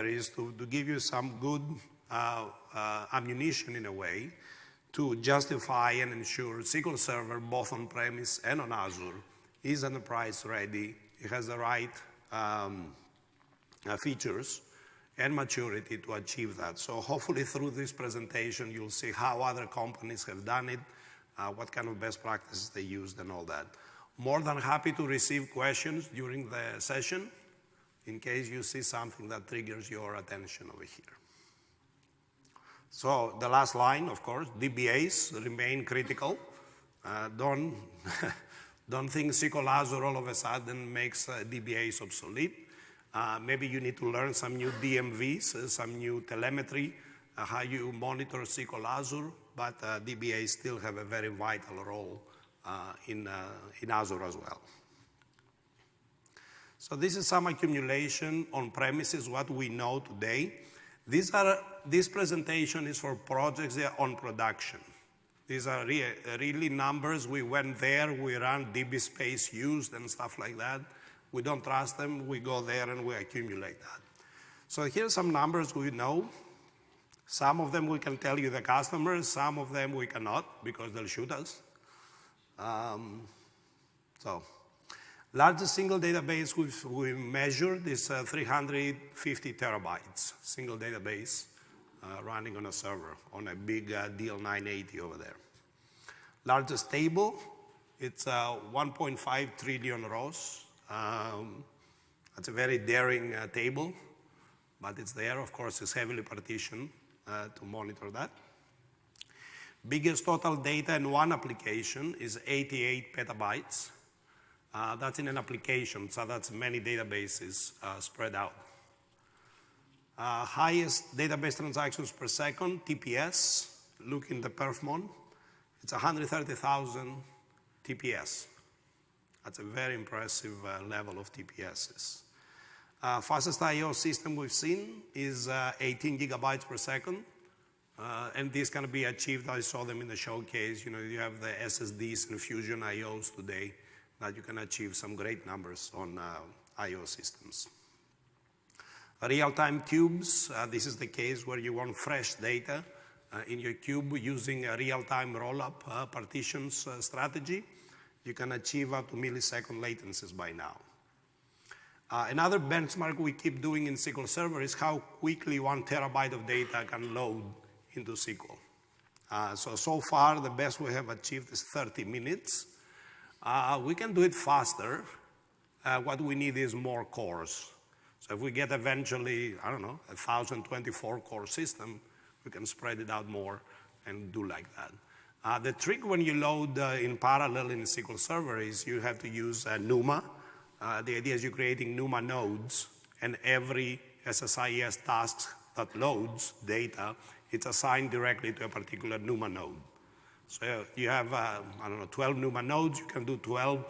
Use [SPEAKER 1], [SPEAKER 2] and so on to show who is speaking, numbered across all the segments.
[SPEAKER 1] is to give you some good ammunition in a way to justify and ensure SQL Server, both on-premise and on Azure, is enterprise ready. It has the right features and maturity to achieve that. So hopefully through this presentation, you'll see how other companies have done it, what kind of best practices they used and all that. More than happy to receive questions during the session in case you see something that triggers your attention over here. So the last line, of course, DBAs remain critical. Don't think SQL Azure all of a sudden makes DBAs obsolete. Maybe you need to learn some new DMVs, some new telemetry, how you monitor SQL Azure, but DBAs still have a very vital role in Azure as well. So this is some accumulation on premises, what we know today. This presentation is for projects that are on production. These are really numbers. We went there, we ran DB space used and stuff like that. We don't trust them, we go there and we accumulate that. So here's some numbers we know. Some of them we can tell you the customers, some of them we cannot because they'll shoot us. Largest single database we measured is 350 terabytes, single database running on a server, on a big DL980 over there. Largest table, it's 1.5 trillion rows. That's a very daring table, but it's there. Of course, it's heavily partitioned to monitor that. Biggest total data in one application is 88 petabytes. That's in an application, so that's many databases spread out. Highest database transactions per second, TPS, look in the perfmon, it's 130,000 TPS. That's a very impressive level of TPSs. Fastest I/O system we've seen is 18 gigabytes per second. And this can be achieved, I saw them in the showcase. You know, you have the SSDs and Fusion IOs today that you can achieve some great numbers on IO systems. Real-time cubes, this is the case where you want fresh data in your cube using a real-time roll-up partitions strategy. You can achieve up to millisecond latencies by now. Another benchmark we keep doing in SQL Server is how quickly 1 terabyte of data can load into SQL. So far, the best we have achieved is 30 minutes. We can do it faster. What we need is more cores. So if we get eventually, I don't know, a 1024 core system, we can spread it out more and do like that. The trick when you load in parallel in SQL Server is you have to use NUMA. The idea is you're creating NUMA nodes, and every SSIS task that loads data, it's assigned directly to a particular NUMA node. So you have, 12 NUMA nodes, you can do 12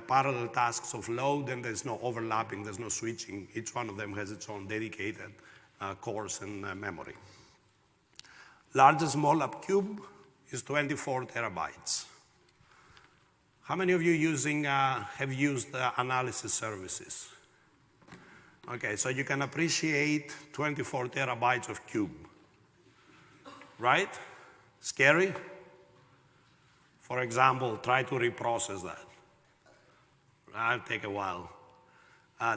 [SPEAKER 1] parallel tasks of load, and there's no overlapping, there's no switching. Each one of them has its own dedicated cores and memory. Largest MOLAP cube is 24 terabytes. How many of you have used analysis services? Okay, so you can appreciate 24 terabytes of cube, right? Scary? For example, try to reprocess that. That'll take a while.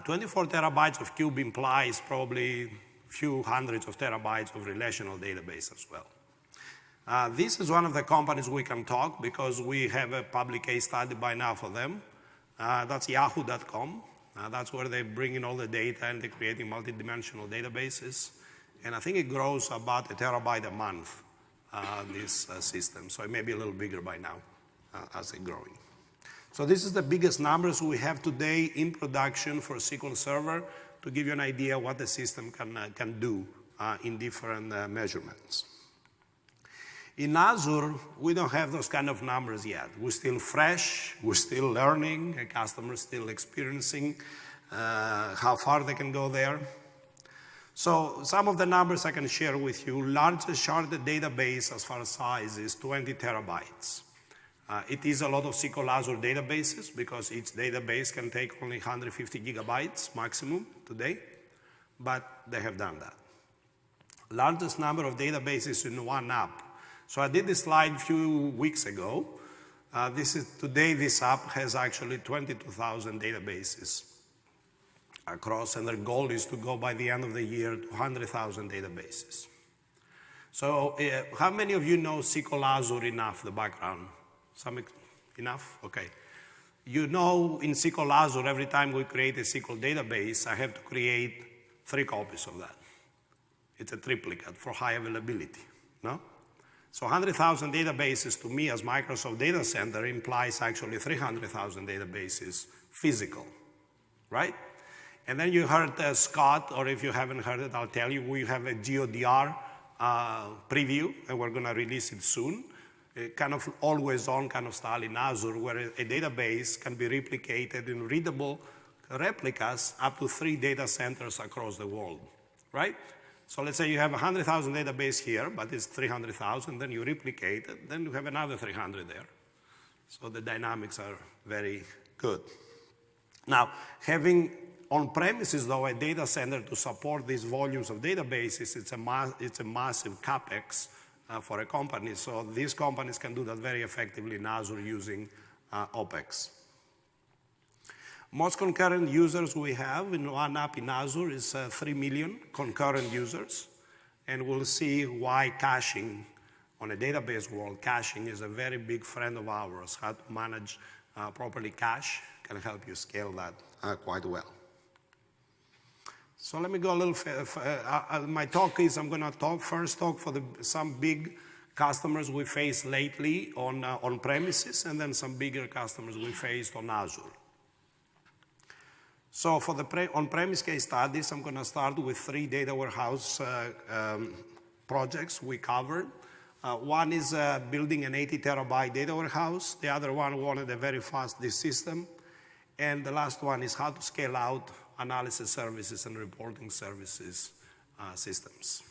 [SPEAKER 1] 24 terabytes of cube implies probably a few hundreds of terabytes of relational database as well. This is one of the companies we can talk because we have a public case study by now for them. That's yahoo.com. That's where they bring in all the data and they're creating multidimensional databases. And I think it grows about 1 terabyte a month, this system. So it may be a little bigger by now as they're growing. So this is the biggest numbers we have today in production for SQL Server to give you an idea what the system can do in different measurements. In Azure, we don't have those kind of numbers yet. We're still fresh, we're still learning, a customer's still experiencing how far they can go there. So some of the numbers I can share with you. Largest sharded database as far as size is 20 terabytes. It is a lot of SQL Azure databases because each database can take only 150 gigabytes maximum today. But they have done that. Largest number of databases in one app. So I did this slide a few weeks ago. Today this app has actually 22,000 databases across, and their goal is to go by the end of the year to 100,000 databases. So how many of you know SQL Azure enough, the background? Enough? Okay. You know in SQL Azure, every time we create a SQL database, I have to create 3 copies of that. It's a triplicate for high availability, no? So 100,000 databases to me as Microsoft Data Center implies actually 300,000 databases physical, right? And then you heard Scott, or if you haven't heard it, I'll tell you, we have a GeoDR preview, and we're going to release it soon. Kind of always on kind of style in Azure, where a database can be replicated in readable replicas up to 3 data centers across the world, right? So let's say you have 100,000 database here, but it's 300,000, then you replicate it, then you have another 300 there. So the dynamics are very good. Now, having on-premises, though, a data center to support these volumes of databases, it's a massive CapEx for a company. So these companies can do that very effectively in Azure using OpEx. Most concurrent users we have in one app in Azure is 3 million concurrent users. And we'll see why caching on a database world, caching is a very big friend of ours. How to manage properly cache can help you scale that quite well. So let me go a little my talk is, I'm going to first talk for some big customers we faced lately on premises, and then some bigger customers we faced on Azure. So for the on-premise case studies, I'm going to start with 3 data warehouse projects we covered. One is building an 80 terabyte data warehouse. The other one wanted a very fast disk system. And the last one is how to scale out analysis services and reporting services systems.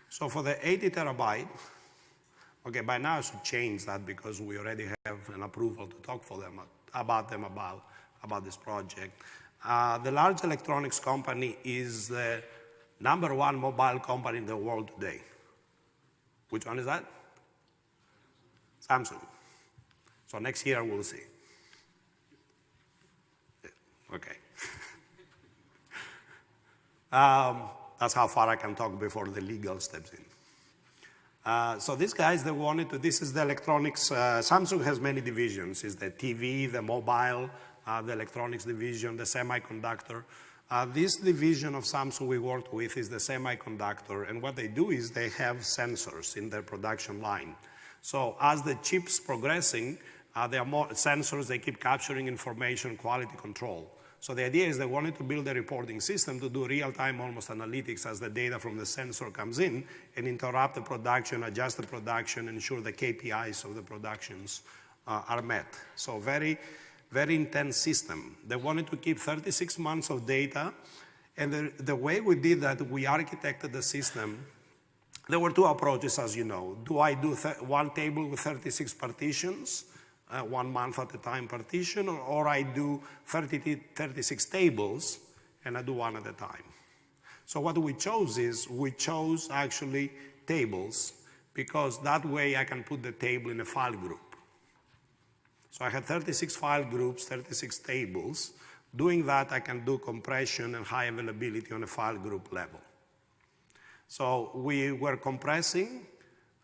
[SPEAKER 1] So for the 80 terabyte, okay, by now I should change that because we already have an approval to talk about this project. The large electronics company is the #1 mobile company in the world today. Which one is that? Samsung. So next year we'll see. Okay. That's how far I can talk before the legal steps in. So these guys, they wanted to, this is the electronics, Samsung has many divisions. It's the TV, the mobile, the electronics division, the semiconductor. This division of Samsung we worked with is the semiconductor, and what they do is they have sensors in their production line. So as the chip's progressing, there are more sensors, they keep capturing information, quality control. So the idea is they wanted to build a reporting system to do real-time almost analytics as the data from the sensor comes in and interrupt the production, adjust the production, ensure the KPIs of the productions are met. So very, very intense system. They wanted to keep 36 months of data, and the way we did that, we architected the system. There were 2 approaches, as you know. Do I do one table with 36 partitions, 1 month at a time partition, or I do 36 tables, and I do one at a time. So what we chose is, we chose actually tables, because that way I can put the table in a file group. So I had 36 file groups, 36 tables. Doing that, I can do compression and high availability on a file group level. So we were compressing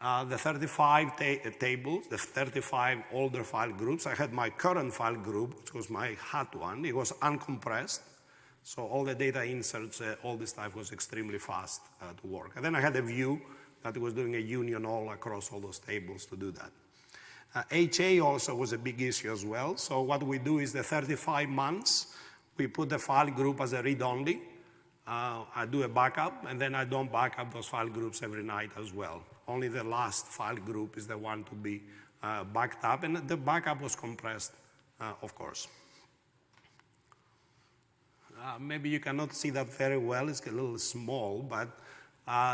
[SPEAKER 1] the 35 tables, the 35 older file groups. I had my current file group, which was my hot one. It was uncompressed. So all the data inserts, all this stuff was extremely fast to work. And then I had a view that was doing a union all across all those tables to do that. HA also was a big issue as well. So what we do is the 35 months, we put the file group as a read-only. I do a backup, and then I don't back up those file groups every night as well. Only the last file group is the one to be backed up, and the backup was compressed, of course. Maybe you cannot see that very well, it's a little small, but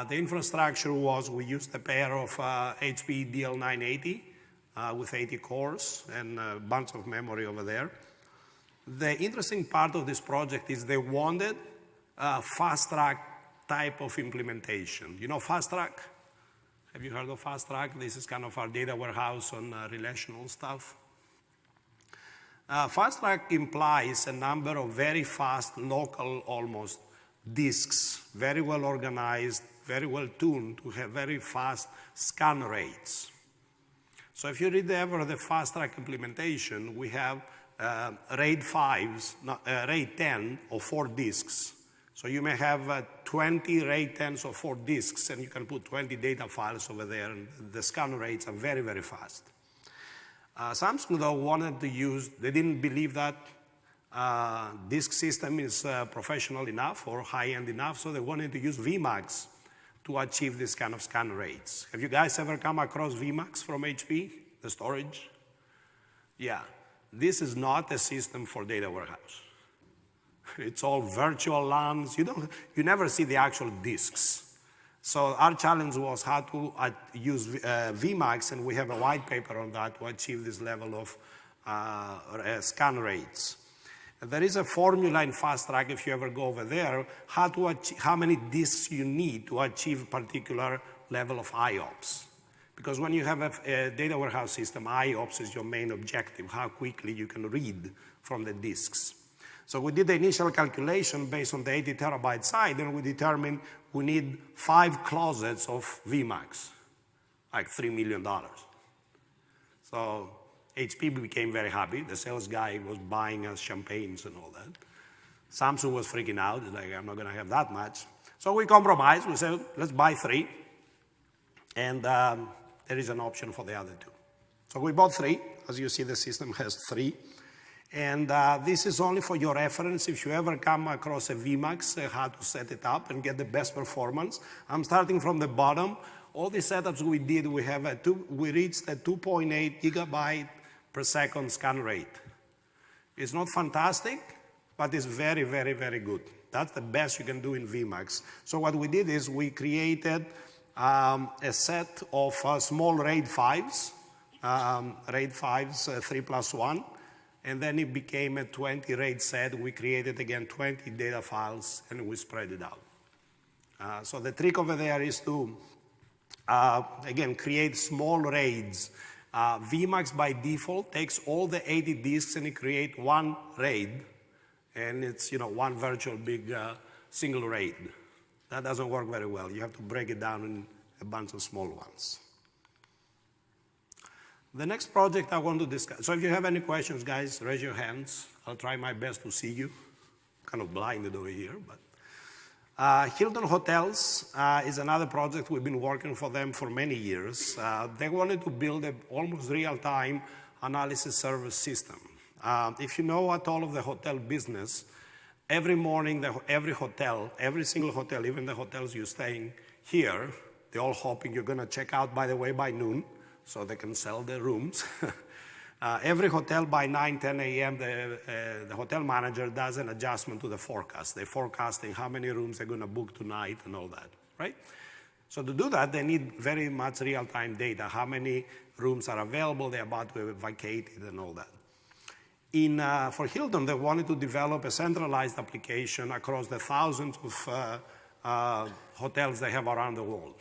[SPEAKER 1] the infrastructure was, we used a pair of HP DL980 with 80 cores and a bunch of memory over there. The interesting part of this project is they wanted fast track type of implementation. You know fast track? Have you heard of fast track? This is kind of our data warehouse on relational stuff. Fast track implies a number of very fast, local almost disks, very well organized, very well tuned to have very fast scan rates. So if you read ever the fast track implementation, we have RAID 10 of 4 disks. So you may have 20 RAID 10s of 4 disks, and you can put 20 data files over there, and the scan rates are very, very fast. Samsung, though, wanted to use, they didn't believe that disk system is professional enough or high-end enough, so they wanted to use Vmax to achieve this kind of scan rates. Have you guys ever come across Vmax from HP, the storage? Yeah, this is not a system for data warehouse. It's all virtual LANs. You never see the actual disks. So our challenge was how to use Vmax, and we have a white paper on that to achieve this level of scan rates. There is a formula in fast track, if you ever go over there, how many disks you need to achieve a particular level of IOPS. Because when you have a data warehouse system, IOPS is your main objective, how quickly you can read from the disks. So we did the initial calculation based on the 80 terabyte side, and we determined we need 5 closets of Vmax, like $3 million. So HP became very happy. The sales guy was buying us champagnes and all that. Samsung was freaking out. He's like, I'm not going to have that much. So we compromised. We said, let's buy 3. And there is an option for the other 2. So we bought 3. As you see, the system has 3. And this is only for your reference. If you ever come across a Vmax, how to set it up and get the best performance. I'm starting from the bottom. All the setups we did, we reached a 2.8 gigabyte per second scan rate. It's not fantastic, but it's very, very, very good. That's the best you can do in Vmax. So what we did is we created a set of small RAID 5s, 3+1. And then it became a 20 RAID set. We created, again, 20 data files, and we spread it out. So the trick over there is to, again, create small RAIDs. Vmax, by default, takes all the 80 disks, and it creates one RAID. And it's, one virtual big single RAID. That doesn't work very well. You have to break it down in a bunch of small ones. The next project I want to discuss, so if you have any questions, guys, raise your hands. I'll try my best to see you. Kind of blinded over here, but. Hilton Hotels is another project we've been working for them for many years. They wanted to build an almost real-time analysis service system. If you know at all of the hotel business, every morning, every single hotel, even the hotels you're staying here, they're all hoping you're going to check out, by the way, by noon, so they can sell their rooms. Every hotel by 9, 10 a.m., the hotel manager does an adjustment to the forecast. They're forecasting how many rooms they're going to book tonight and all that, right? So to do that, they need very much real-time data, how many rooms are available, they're about to vacate it and all that. For Hilton, they wanted to develop a centralized application across the thousands of hotels they have around the world.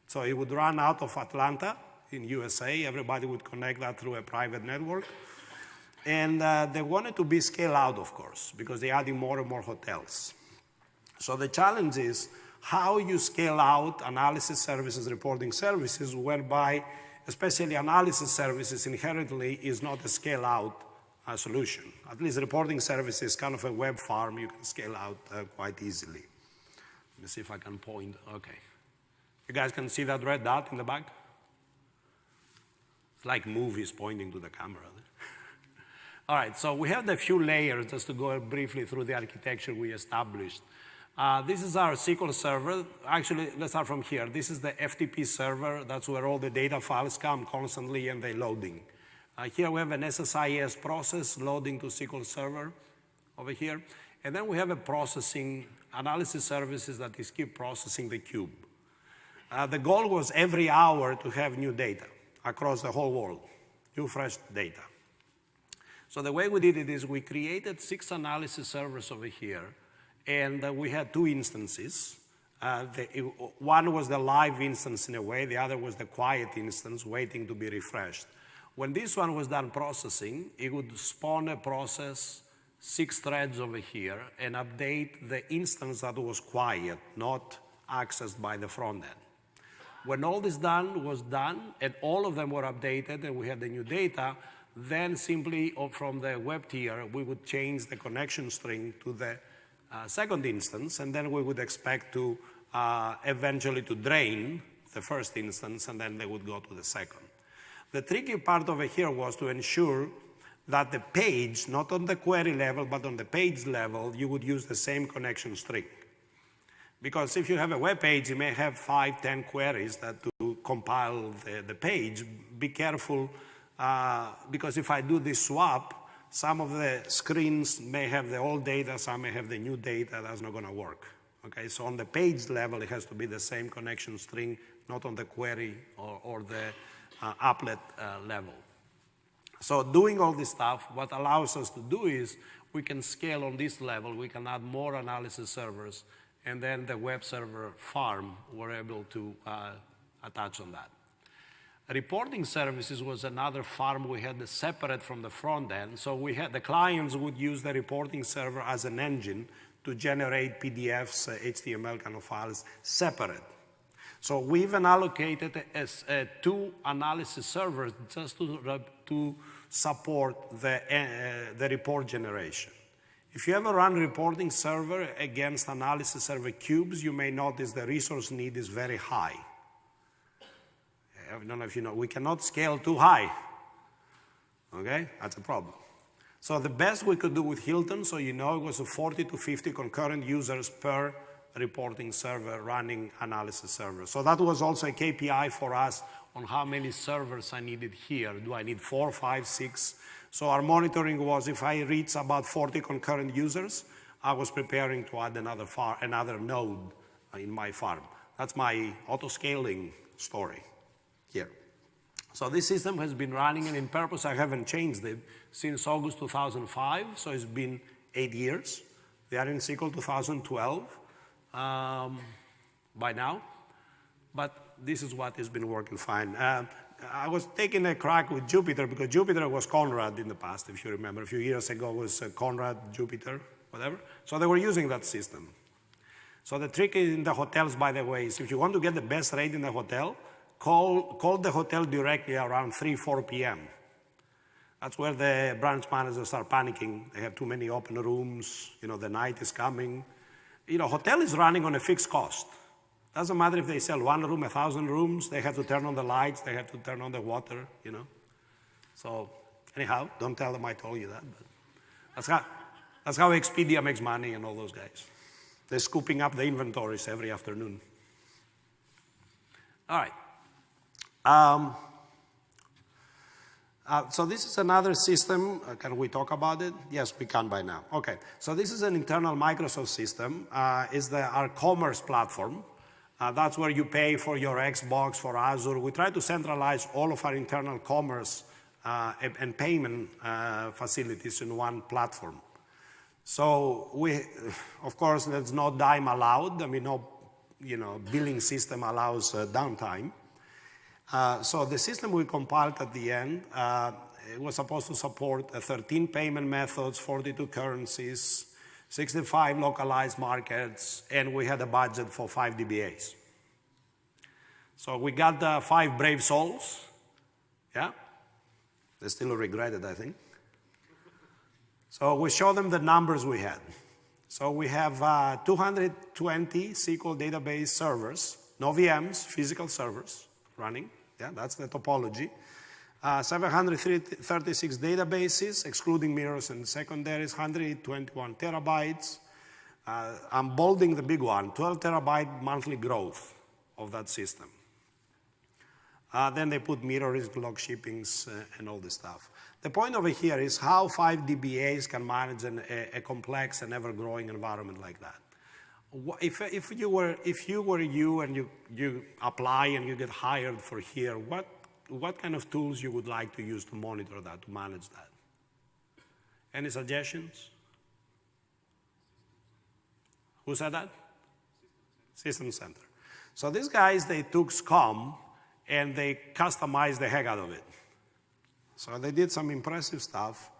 [SPEAKER 1] So it would run out of Atlanta in USA. Everybody would connect that through a private network. And they wanted to be scaled out, of course, because they're adding more and more hotels. So the challenge is how you scale out analysis services, reporting services, whereby especially analysis services inherently is not a scale-out solution. At least reporting services is kind of a web farm you can scale out quite easily. Let me see if I can point. Okay. You guys can see that red dot in the back? It's like movies pointing to the camera. All right, so we have the few layers just to go briefly through the architecture we established. This is our SQL server. Actually, let's start from here. This is the FTP server. That's where all the data files come constantly and they're loading. Here we have an SSIS process loading to SQL server over here. And then we have a processing analysis services that is keep processing the cube. The goal was every hour to have new data across the whole world, new fresh data. So the way we did it is we created 6 analysis servers over here, and we had two instances. One was the live instance in a way, the other was the quiet instance waiting to be refreshed. When this one was done processing, it would spawn a process, 6 threads over here, and update the instance that was quiet, not accessed by the front end. When all this was done, and all of them were updated, and we had the new data, then simply from the web tier, we would change the connection string to the second instance, and then we would expect to eventually to drain the first instance, and then they would go to the second. The tricky part over here was to ensure that the page, not on the query level, but on the page level, you would use the same connection string. Because if you have a web page, you may have 5, 10 queries that to compile the page. Be careful, because if I do this swap, some of the screens may have the old data, some may have the new data. That's not going to work. Okay, so on the page level, it has to be the same connection string, not on the query or the applet level. So doing all this stuff, what allows us to do is we can scale on this level. We can add more analysis servers, and then the web server farm, we're able to attach on that. Reporting services was another farm we had separate from the front end. So we had the clients would use the reporting server as an engine to generate PDFs, HTML kind of files separate. So we even allocated 2 analysis servers just to support the report generation. If you ever run reporting server against analysis server cubes, you may notice the resource need is very high. I don't know if you know, we cannot scale too high. Okay, that's a problem. So the best we could do with Hilton, so you know, it was 40 to 50 concurrent users per reporting server running analysis server. So that was also a KPI for us on how many servers I needed here. Do I need 4, 5, 6? So our monitoring was if I reach about 40 concurrent users, I was preparing to add another node in my farm. That's my auto-scaling story here. So this system has been running, and in purpose I haven't changed it since August 2005, so it's been 8 years. They are in SQL 2012 by now, but this is what has been working fine. I was taking a crack with Jupyter because Jupyter was Conrad in the past, if you remember. A few years ago was Conrad, Jupyter, whatever. So they were using that system. So the trick in the hotels, by the way, is if you want to get the best rate in the hotel, call the hotel directly around 3, 4 p.m. That's where the branch managers are panicking. They have too many open rooms. You know, the night is coming. You know, hotel is running on a fixed cost. Doesn't matter if they sell 1 room, 1,000 rooms. They have to turn on the lights. They have to turn on the water, you know. So anyhow, don't tell them I told you that. But that's how Expedia makes money and all those guys. They're scooping up the inventories every afternoon. All right. So this is another system. Can we talk about it? Yes, we can by now. Okay. So this is an internal Microsoft system. It's our commerce platform. That's where you pay for your Xbox, for Azure. We try to centralize all of our internal commerce and payment facilities in one platform. So of course, there's no dime allowed. I mean, no, billing system allows downtime. So the system we compiled at the end, it was supposed to support 13 payment methods, 42 currencies, 65 localized markets, and we had a budget for 5 DBAs. So we got 5 brave souls. Yeah? They still regret it, I think. So we show them the numbers we had. So we have 220 SQL database servers, no VMs, physical servers running. Yeah, that's the topology. 736 databases, excluding mirrors and secondaries, 121 terabytes. I'm bolding the big one, 12 terabyte monthly growth of that system. Then they put mirrors, log shippings, and all this stuff. The point over here is how 5 DBAs can manage a complex and ever-growing environment like that. If you were you and you apply and you get hired for here, what kind of tools you would like to use to monitor that, to manage that? Any suggestions? Who said that? System Center. So these guys, they took SCOM and they customized the heck out of it. So they did some impressive stuff.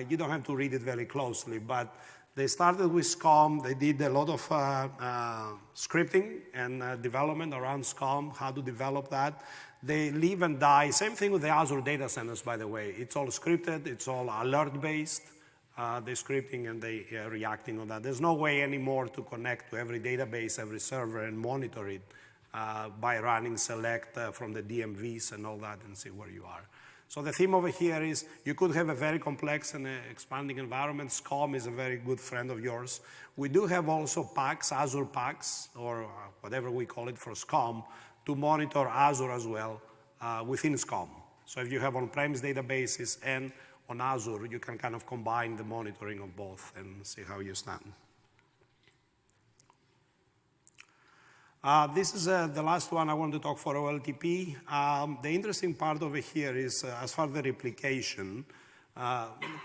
[SPEAKER 1] You don't have to read it very closely, but they started with SCOM. They did a lot of scripting and development around SCOM, how to develop that. They live and die. Same thing with the Azure data centers, by the way. It's all scripted. It's all alert-based. They're scripting and they reacting on that. There's no way anymore to connect to every database, every server, and monitor it by running select from the DMVs and all that and see where you are. So the theme over here is you could have a very complex and expanding environment. SCOM is a very good friend of yours. We do have also packs, Azure packs, or whatever we call it for SCOM, to monitor Azure as well within SCOM. So if you have on-premise databases and on Azure, you can kind of combine the monitoring of both and see how you stand. This is the last one I want to talk for OLTP. The interesting part over here is as far as the replication,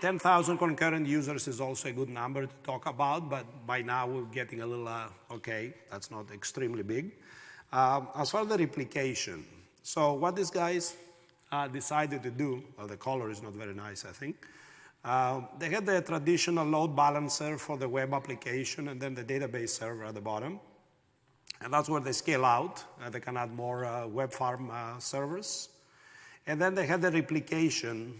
[SPEAKER 1] 10,000 concurrent users is also a good number to talk about, but by now we're getting a little, okay, that's not extremely big. As far as the replication, so what these guys decided to do, well, the color is not very nice, I think. They had the traditional load balancer for the web application and then the database server at the bottom. And that's where they scale out. They can add more web farm servers. And then they had the replication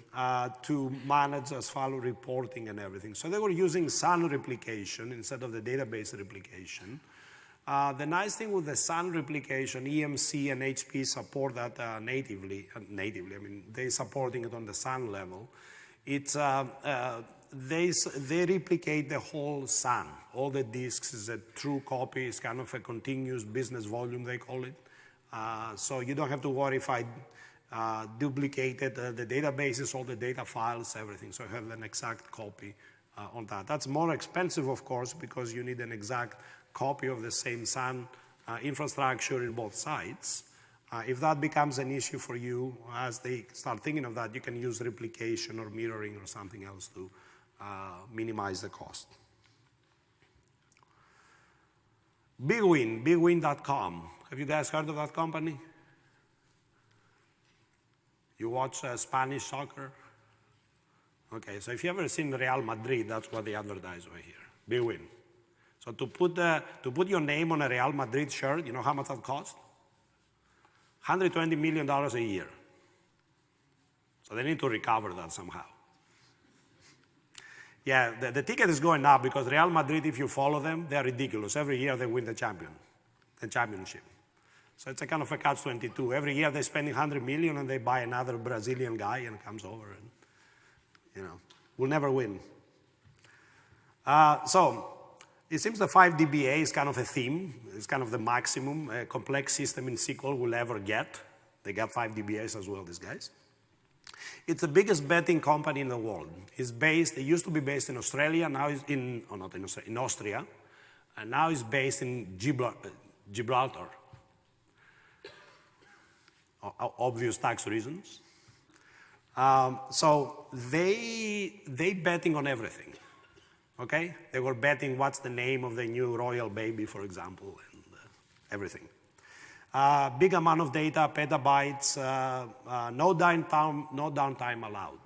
[SPEAKER 1] to manage as far as reporting and everything. So they were using SUN replication instead of the database replication. The nice thing with the SUN replication, EMC and HP support that natively, I mean, they're supporting it on the SUN level. It's, they replicate the whole SUN. All the disks is a true copy. It's kind of a continuous business volume, they call it. So you don't have to worry if I duplicated the databases, all the data files, everything. So you have an exact copy on that. That's more expensive, of course, because you need an exact copy of the same SUN infrastructure in both sites. If that becomes an issue for you, as they start thinking of that, you can use replication or mirroring or something else to minimize the cost. BigWin, bigwin.com. Have you guys heard of that company? You watch Spanish soccer? Okay, so if you've ever seen Real Madrid, that's what they advertise over here, BigWin. So to put your name on a Real Madrid shirt, you know how much that costs? $120 million a year. So they need to recover that somehow. Yeah, the ticket is going up because Real Madrid, if you follow them, they are ridiculous. Every year they win the championship. So it's a kind of a catch-22. Every year they're spending $100 million and they buy another Brazilian guy and comes over and, you know, we'll never win. So it seems the 5 DBA is kind of a theme. It's kind of the maximum a complex system in SQL will ever get. They got 5 DBAs as well, these guys. It's the biggest betting company in the world. It's based, it used to be based in Australia, now it's in, or not in Australia, in Austria, and now it's based in Gibraltar. Obvious tax reasons. So they betting on everything. Okay? They were betting what's the name of the new royal baby, for example, and everything. Big amount of data, petabytes, no downtime allowed.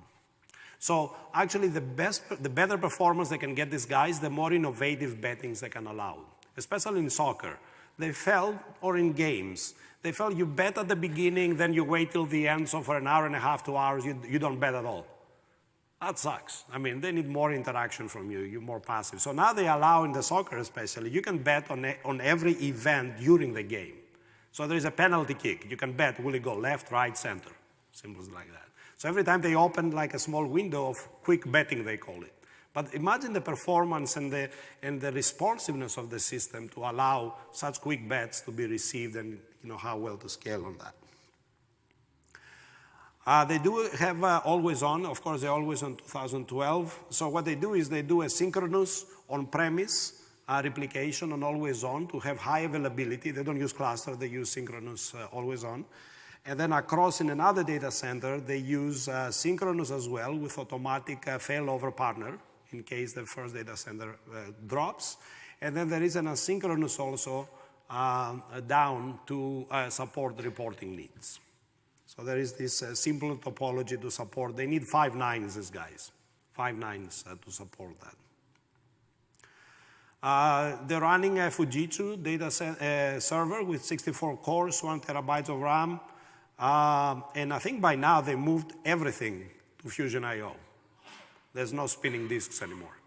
[SPEAKER 1] So actually the better performance they can get these guys, the more innovative bettings they can allow, especially in soccer. They felt, or in games, they felt you bet at the beginning, then you wait till the end, so for an hour and a half, 2 hours, you don't bet at all. That sucks. I mean, they need more interaction from you. You're more passive. So now they allow, in the soccer especially, you can bet on every event during the game. So there is a penalty kick. You can bet, will it go left, right, center? Simple like that. So every time they open like a small window of quick betting, they call it. But imagine the performance and the responsiveness of the system to allow such quick bets to be received and how well to scale on that. They do have always on. Of course, they're always on 2012. So what they do is they do a synchronous on-premise replication on always on to have high availability. They don't use cluster, they use synchronous always on. And then across in another data center, they use synchronous as well with automatic failover partner in case the first data center drops. And then there is an asynchronous also down to support the reporting needs. So there is this simple topology to support. They need 5 nines, these guys. 5 nines to support that. They're running a Fujitsu data server with 64 cores, 1 terabyte of RAM. And I think by now they moved everything to Fusion IO. There's no spinning disks anymore.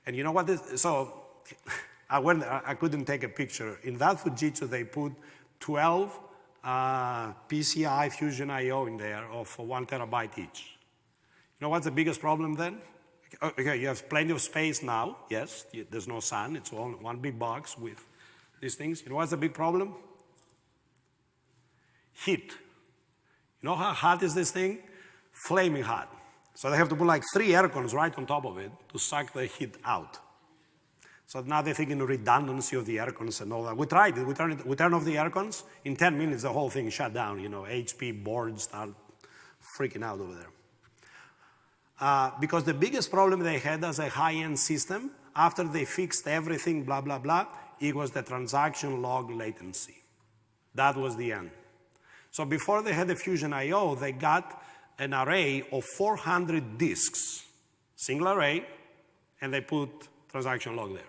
[SPEAKER 1] And you know what? So I couldn't take a picture. In that Fujitsu, they put 12 PCI Fusion IO in there of 1 terabyte each. You know what's the biggest problem then? Okay, you have plenty of space now. Yes, there's no sun. It's all one big box with these things. You know what's the big problem? Heat. You know how hot is this thing? Flaming hot. So they have to put like 3 air cons right on top of it to suck the heat out. So now they're thinking redundancy of the air cons and all that. We tried it. We turned off the air cons. In 10 minutes, the whole thing shut down. You know, HP boards start freaking out over there. Because the biggest problem they had as a high-end system, after they fixed everything, blah, blah, blah, it was the transaction log latency. That was the end. So before they had the Fusion IO, they got an array of 400 disks, single array, and they put transaction log there.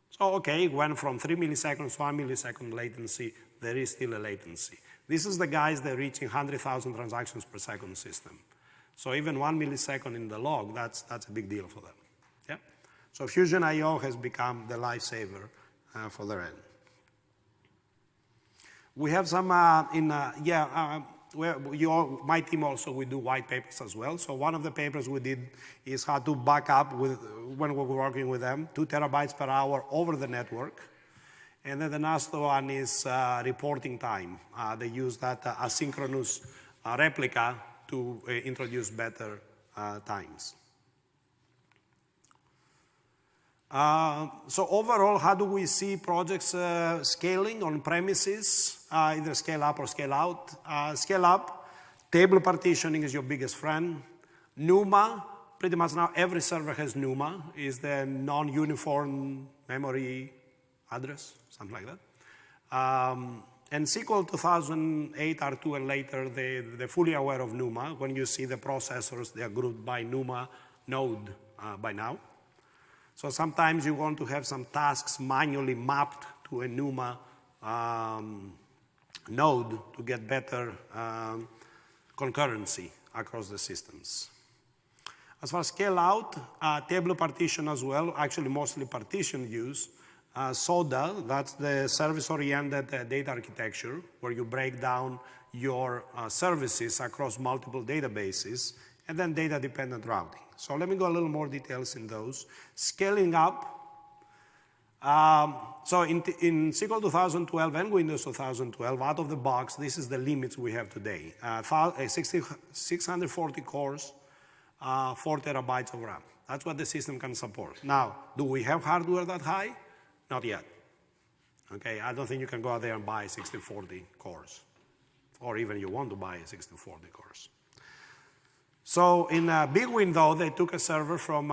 [SPEAKER 1] So, okay, it went from 3 milliseconds to 1 millisecond latency. There is still a latency. This is the guys that are reaching 100,000 transactions per second system. So even 1 millisecond in the log, that's a big deal for them. Yeah? So Fusion IO has become the lifesaver for their end. We have some, my team also, we do white papers as well. So one of the papers we did is how to back up when we were working with them, 2 terabytes per hour over the network. And then the last one is reporting time. They use that asynchronous replica to introduce better times. So overall, how do we see projects scaling on premises, either scale up or scale out? Scale up, table partitioning is your biggest friend. NUMA, pretty much now every server has NUMA, is the non-uniform memory address, something like that. And SQL 2008, R2, and later, they're fully aware of NUMA. When you see the processors, they are grouped by NUMA node by now. So sometimes you want to have some tasks manually mapped to a NUMA node to get better concurrency across the systems. As far as scale out, table partition as well, actually mostly partition use. SODA, that's the service-oriented data architecture, where you break down your services across multiple databases, and then data-dependent routing. So let me go a little more details in those. Scaling up. So in SQL 2012 and Windows 2012, out of the box, this is the limits we have today. 640 cores, 4 terabytes of RAM. That's what the system can support. Now, do we have hardware that high? Not yet. Okay, I don't think you can go out there and buy 6040 cores, or even you want to buy 6040 cores. So in Big Window, they took a server from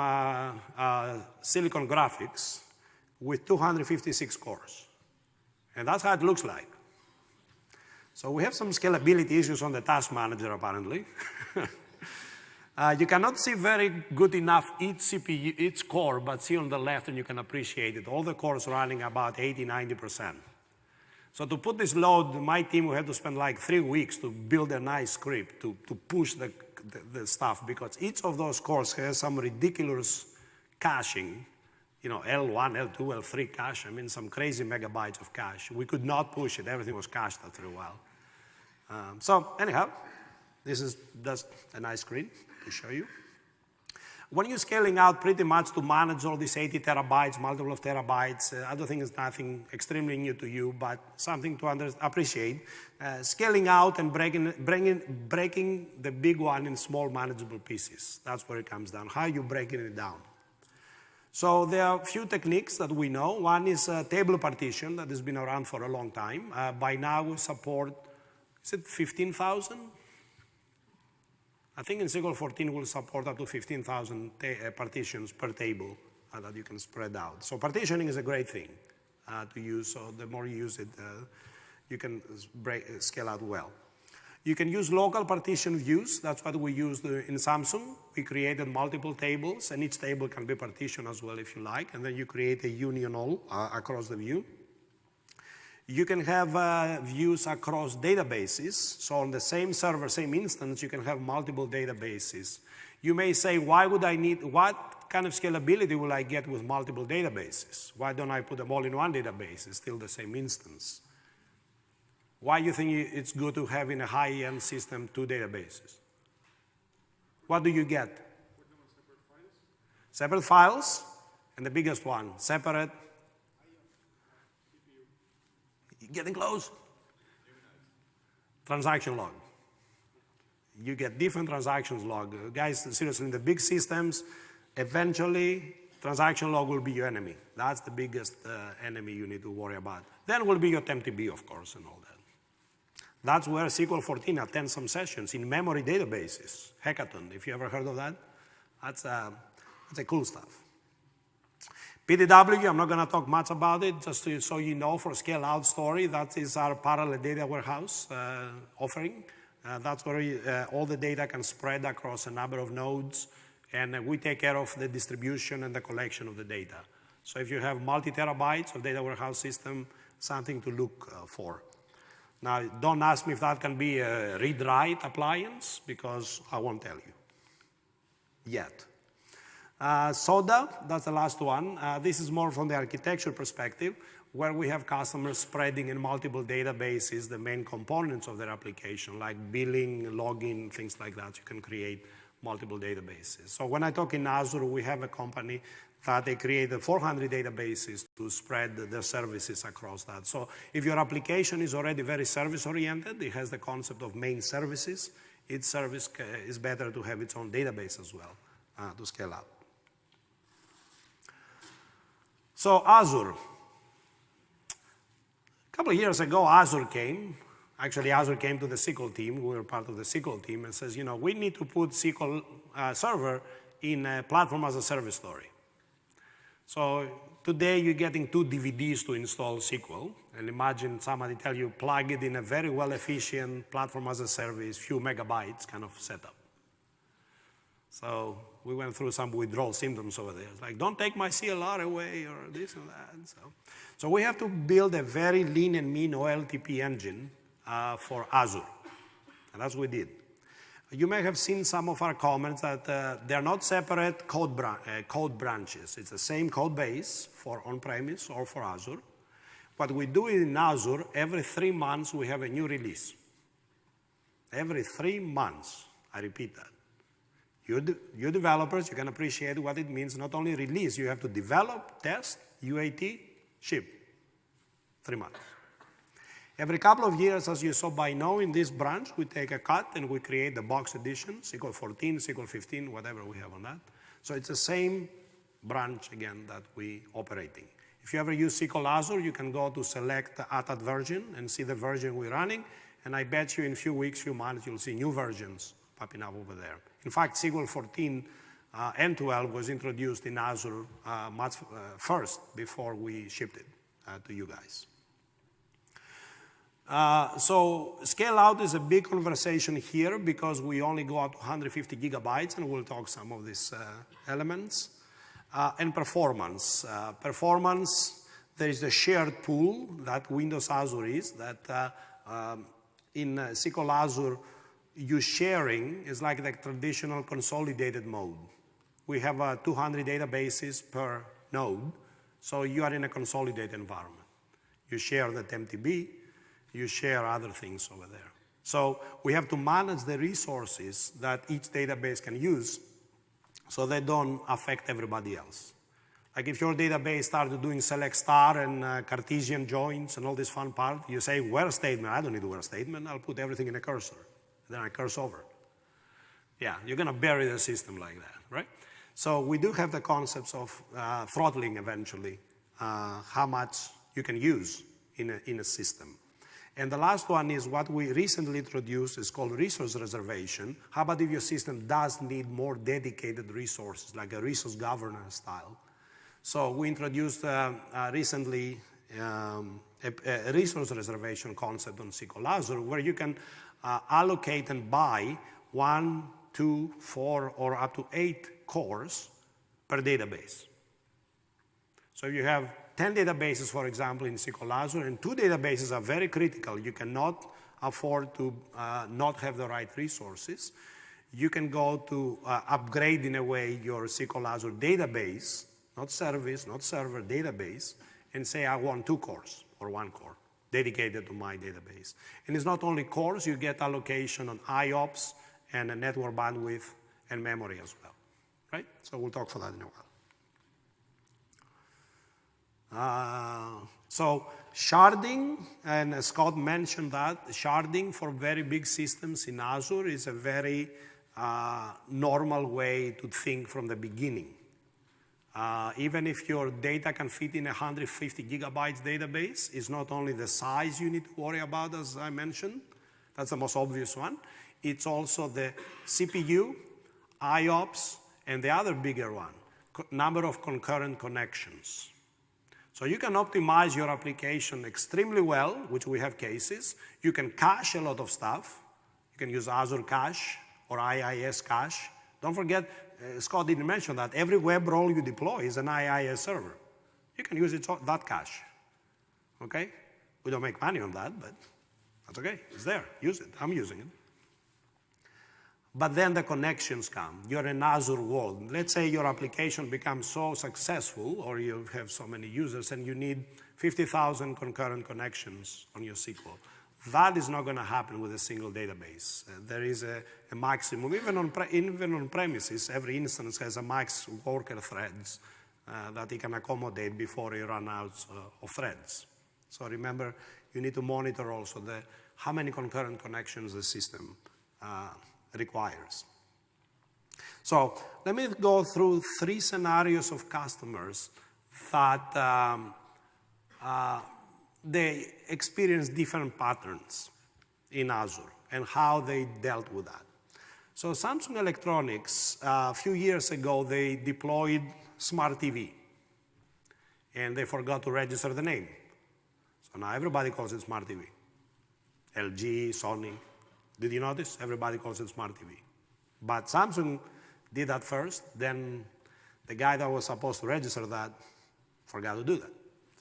[SPEAKER 1] Silicon Graphics with 256 cores. And that's how it looks like. So we have some scalability issues on the task manager, apparently. You cannot see very good enough each CPU, each core, but see on the left and you can appreciate it. All the cores running about 80, 90%. So to put this load, my team will have to spend like 3 weeks to build a nice script to push the stuff, because each of those cores has some ridiculous caching, you know, L1, L2, L3 cache. I mean, some crazy megabytes of cache. We could not push it. Everything was cached after a while. So anyhow, this is just a nice screen to show you. When you're scaling out pretty much to manage all these 80 terabytes, multiple of terabytes, I don't think it's nothing extremely new to you, but something to appreciate. Scaling out and breaking the big one in small manageable pieces. That's where it comes down. How are you breaking it down? So there are a few techniques that we know. One is table partition that has been around for a long time. By now we support, is it 15,000? I think in SQL 14 we'll support up to 15,000 partitions per table that you can spread out. So partitioning is a great thing to use. So the more you use it, you can scale out well. You can use local partition views. That's what we used in Samsung. We created multiple tables, and each table can be partitioned as well if you like, and then you create a union all across the view. You can have views across databases. So on the same server, same instance, you can have multiple databases. You may say, why would I need, what kind of scalability will I get with multiple databases? Why don't I put them all in one database? It's still the same instance. Why do you think it's good to have in a high-end system 2 databases? What do you get? Separate files, and the biggest one, separate. Getting close? Transaction log. You get different transactions log. Guys, seriously, in the big systems, eventually, transaction log will be your enemy. That's the biggest enemy you need to worry about. Then will be your TempTB, of course, and all that. That's where SQL 14 attends some sessions in memory databases. Hackathon, if you ever heard of that. That's a cool stuff. PDW, I'm not going to talk much about it, just so you know, for scale out story, that is our parallel data warehouse offering. That's where all the data can spread across a number of nodes, and we take care of the distribution and the collection of the data. So if you have multi-terabytes of data warehouse system, something to look for. Now, don't ask me if that can be a read-write appliance, because I won't tell you yet. SODA, that's the last one. This is more from the architecture perspective, where we have customers spreading in multiple databases the main components of their application, like billing, login, things like that. You can create multiple databases. So when I talk in Azure, we have a company that they created 400 databases to spread their services across that. So if your application is already very service-oriented, it has the concept of main services, each service is better to have its own database as well to scale up. So Azure. A couple of years ago, Azure came. Actually, Azure came to the SQL team. We were part of the SQL team and says, you know, we need to put SQL Server in a platform as a service story. So today, you're getting 2 DVDs to install SQL. And imagine somebody tell you, plug it in a very well-efficient platform as a service, few megabytes kind of setup. So we went through some withdrawal symptoms over there. It's like, don't take my CLR away or this and that. So we have to build a very lean and mean OLTP engine for Azure. And that's what we did. You may have seen some of our comments that they're not separate code branches. It's the same code base for on-premise or for Azure. What we do in Azure, every 3 months we have a new release. Every 3 months, I repeat that. You developers, you can appreciate what it means, not only release, you have to develop, test, UAT, ship. 3 months. Every couple of years, as you saw by now in this branch, we take a cut and we create the box edition, SQL 14, SQL 15, whatever we have on that. So it's the same branch, again, that we operating. If you ever use SQL Azure, you can go to select add that version and see the version we're running. And I bet you in a few weeks, few months, you'll see new versions popping up over there. In fact, SQL 14 and 12 was introduced in Azure much first before we shipped it to you guys. So scale out is a big conversation here because we only go up to 150 gigabytes, and we'll talk some of these elements. And performance. Performance, there is a shared pool that Windows Azure is, that in SQL Azure, you sharing is like the traditional consolidated mode. We have 200 databases per node, so you are in a consolidated environment. You share the TempTB, you share other things over there. So we have to manage the resources that each database can use so they don't affect everybody else. Like if your database started doing select star and Cartesian joins and all this fun part, you say where statement. I don't need a where statement. I'll put everything in a cursor. Then I curse over. Yeah, you're going to bury the system like that, right? So we do have the concepts of throttling eventually, how much you can use in a system. And the last one is what we recently introduced is called resource reservation. How about if your system does need more dedicated resources, like a resource governance style? So we introduced recently a resource reservation concept on SQL Azure where you can allocate and buy 1, 2, 4, or up to 8 cores per database. So you have 10 databases, for example, in SQL Azure, and 2 databases are very critical. You cannot afford to not have the right resources. You can go to upgrade, in a way, your SQL Azure database, not service, not server, database, and say, I want 2 cores or 1 core dedicated to my database. And it's not only cores, you get allocation on IOPS and a network bandwidth and memory as well, right? So we'll talk for that in a while. So sharding, and Scott mentioned that, sharding for very big systems in Azure is a very normal way to think from the beginning. Even if your data can fit in a 150 gigabytes database, it's not only the size you need to worry about, as I mentioned. That's the most obvious one. It's also the CPU, IOPS, and the other bigger one, number of concurrent connections. So you can optimize your application extremely well, which we have cases. You can cache a lot of stuff. You can use Azure Cache or IIS Cache. Don't forget, Scott didn't mention that. Every web role you deploy is an IIS server. You can use that cache, okay? We don't make money on that, but that's okay. It's there. Use it. I'm using it. But then the connections come. You're in Azure world. Let's say your application becomes so successful, or you have so many users, and you need 50,000 concurrent connections on your SQL. That is not going to happen with a single database. There is a maximum. Even on premises, every instance has a max worker threads that it can accommodate before you run out of threads. So remember, you need to monitor also how many concurrent connections the system requires. So let me go through 3 scenarios of customers that they experience different patterns in Azure and how they dealt with that. So Samsung Electronics, a few years ago, they deployed Smart TV, and they forgot to register the name. So now everybody calls it Smart TV. LG, Sony. Did you notice? Everybody calls it Smart TV. But Samsung did that first, then the guy that was supposed to register that forgot to do that.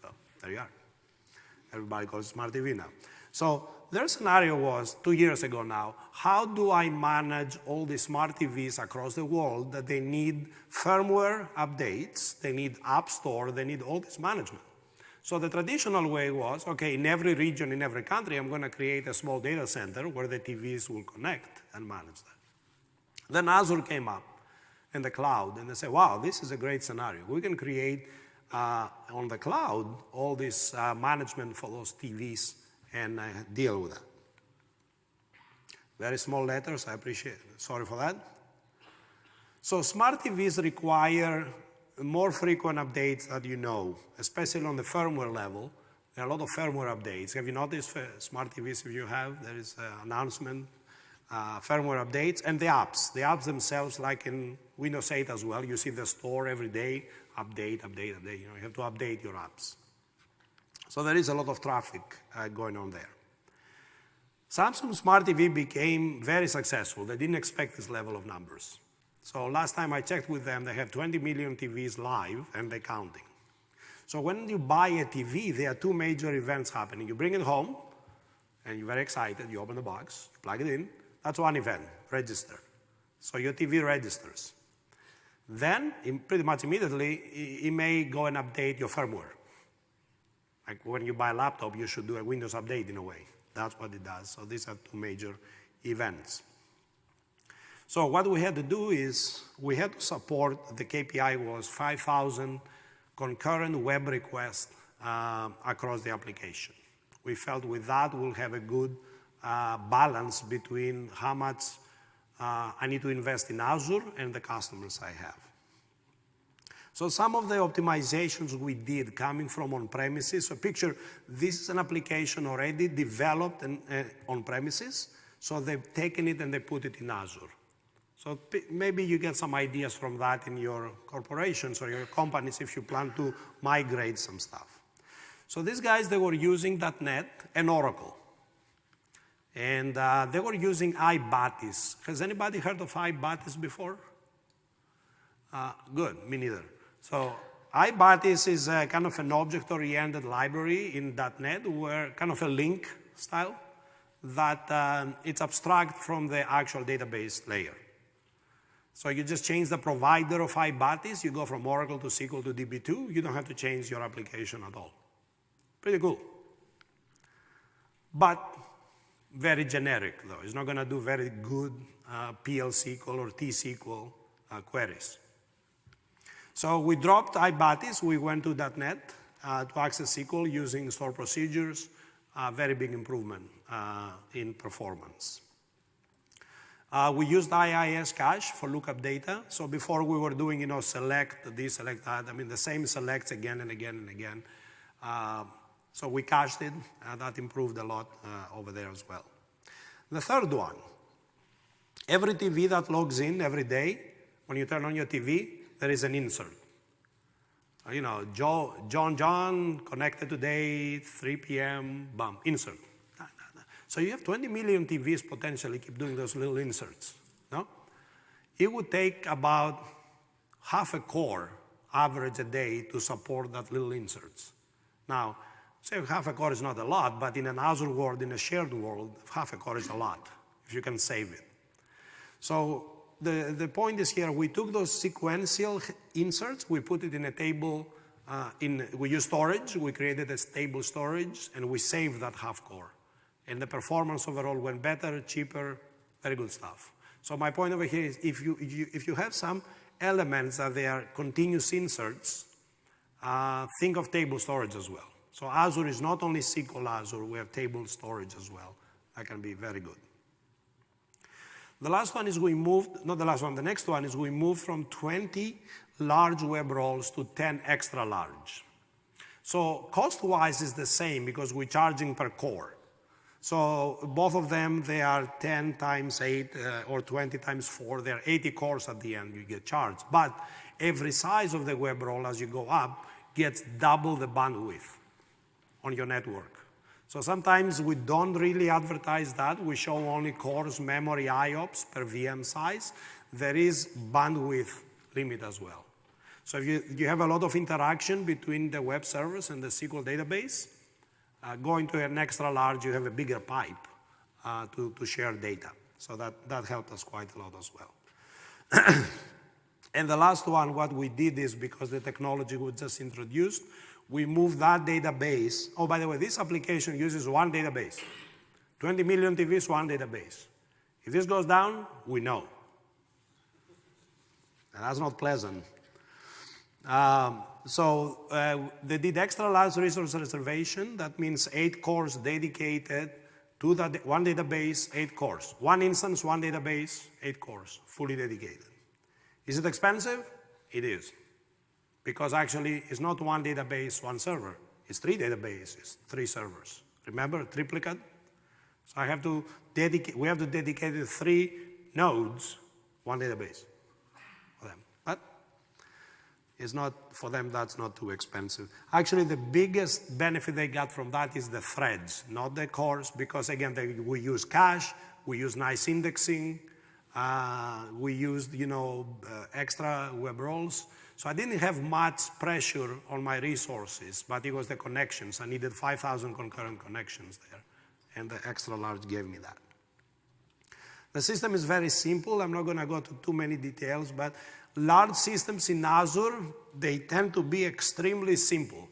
[SPEAKER 1] So there you are. Everybody calls it Smart TV now. So their scenario was, 2 years ago now, how do I manage all these Smart TVs across the world that they need firmware updates, they need App Store, they need all this management. So the traditional way was, okay, in every region, in every country, I'm going to create a small data center where the TVs will connect and manage that. Then Azure came up in the cloud, and they said, wow, this is a great scenario. We can create on the cloud all this management for those TVs and deal with that. Very small letters, I appreciate it. Sorry for that. So smart TVs require more frequent updates that you know, especially on the firmware level. There are a lot of firmware updates. Have you noticed smart TVs, if you have, there is an announcement, firmware updates, and the apps. The apps themselves, like in Windows 8 as well, you see the store every day, update. You know, you have to update your apps. So there is a lot of traffic going on there. Samsung Smart TV became very successful. They didn't expect this level of numbers. So last time I checked with them, they have 20 million TVs live, and they're counting. So when you buy a TV, there are 2 major events happening. You bring it home, and you're very excited. You open the box, you plug it in. That's one event, register. So your TV registers. Then, pretty much immediately, it may go and update your firmware. Like when you buy a laptop, you should do a Windows update in a way. That's what it does. So these are 2 major events. So what we had to do is we had to support, the KPI was 5,000 concurrent web requests across the application. We felt with that we'll have a good balance between how much I need to invest in Azure and the customers I have. So some of the optimizations we did coming from on-premises, so picture this is an application already developed on-premises, so they've taken it and they put it in Azure. So maybe you get some ideas from that in your corporations or your companies if you plan to migrate some stuff. So these guys, they were using .NET and Oracle. And they were using iBatis. Has anybody heard of iBatis before? Good, me neither. So iBatis is kind of an object-oriented library in .NET, where kind of a link style that it's abstract from the actual database layer. So you just change the provider of iBatis, you go from Oracle to SQL to DB2, you don't have to change your application at all. Pretty cool. But very generic, though. It's not going to do very good PL/SQL or T-SQL queries. So we dropped iBatis. We went to .NET to access SQL using stored procedures. Very big improvement in performance. We used IIS cache for lookup data. So before we were doing, select this, select that. I mean, the same selects again and again and again. So we cached it. That improved a lot over there as well. The third one, every TV that logs in every day, when you turn on your TV, there is an insert. John connected today, 3 p.m., bam, insert. So you have 20 million TVs potentially keep doing those little inserts, no? It would take about half a core average a day to support that little inserts. Now, say half a core is not a lot, but in an Azure world, in a shared world, half a core is a lot, if you can save it. So the point is here, we took those sequential inserts, we put it in a table, we used storage, we created a stable storage, and we saved that half core. And the performance overall went better, cheaper, very good stuff. So my point over here is if you have some elements that they are continuous inserts, think of table storage as well. So Azure is not only SQL Azure, we have table storage as well. That can be very good. The last one is the next one is we moved from 20 large web roles to 10 extra large. So cost-wise is the same because we're charging per core. So both of them, they are 10 times 8 or 20 times 4. They're 80 cores at the end you get charged. But every size of the web role as you go up gets double the bandwidth on your network. So sometimes we don't really advertise that. We show only cores, memory, IOPS per VM size. There is bandwidth limit as well. So if you have a lot of interaction between the web servers and the SQL database, going to an extra large, you have a bigger pipe to share data. So that helped us quite a lot as well. And the last one, what we did is, because the technology was just introduced, we moved that database. Oh, by the way, this application uses one database. 20 million TVs, one database. If this goes down, we know. And that's not pleasant. So they did extra large resource reservation. That means 8 cores dedicated to that one database, 8 cores. One instance, one database, 8 cores, fully dedicated. Is it expensive? It is. Because actually, it's not one database, one server. It's 3 databases, 3 servers. Remember, triplicate? So we have to dedicate 3 nodes, one database for them. But it's not, for them, that's not too expensive. Actually, the biggest benefit they got from that is the threads, not the cores, because again, we use cache, we use nice indexing, we used, extra web roles. So I didn't have much pressure on my resources, but it was the connections. I needed 5,000 concurrent connections there, and the extra large gave me that. The system is very simple. I'm not going to go to too many details, but large systems in Azure, they tend to be extremely simple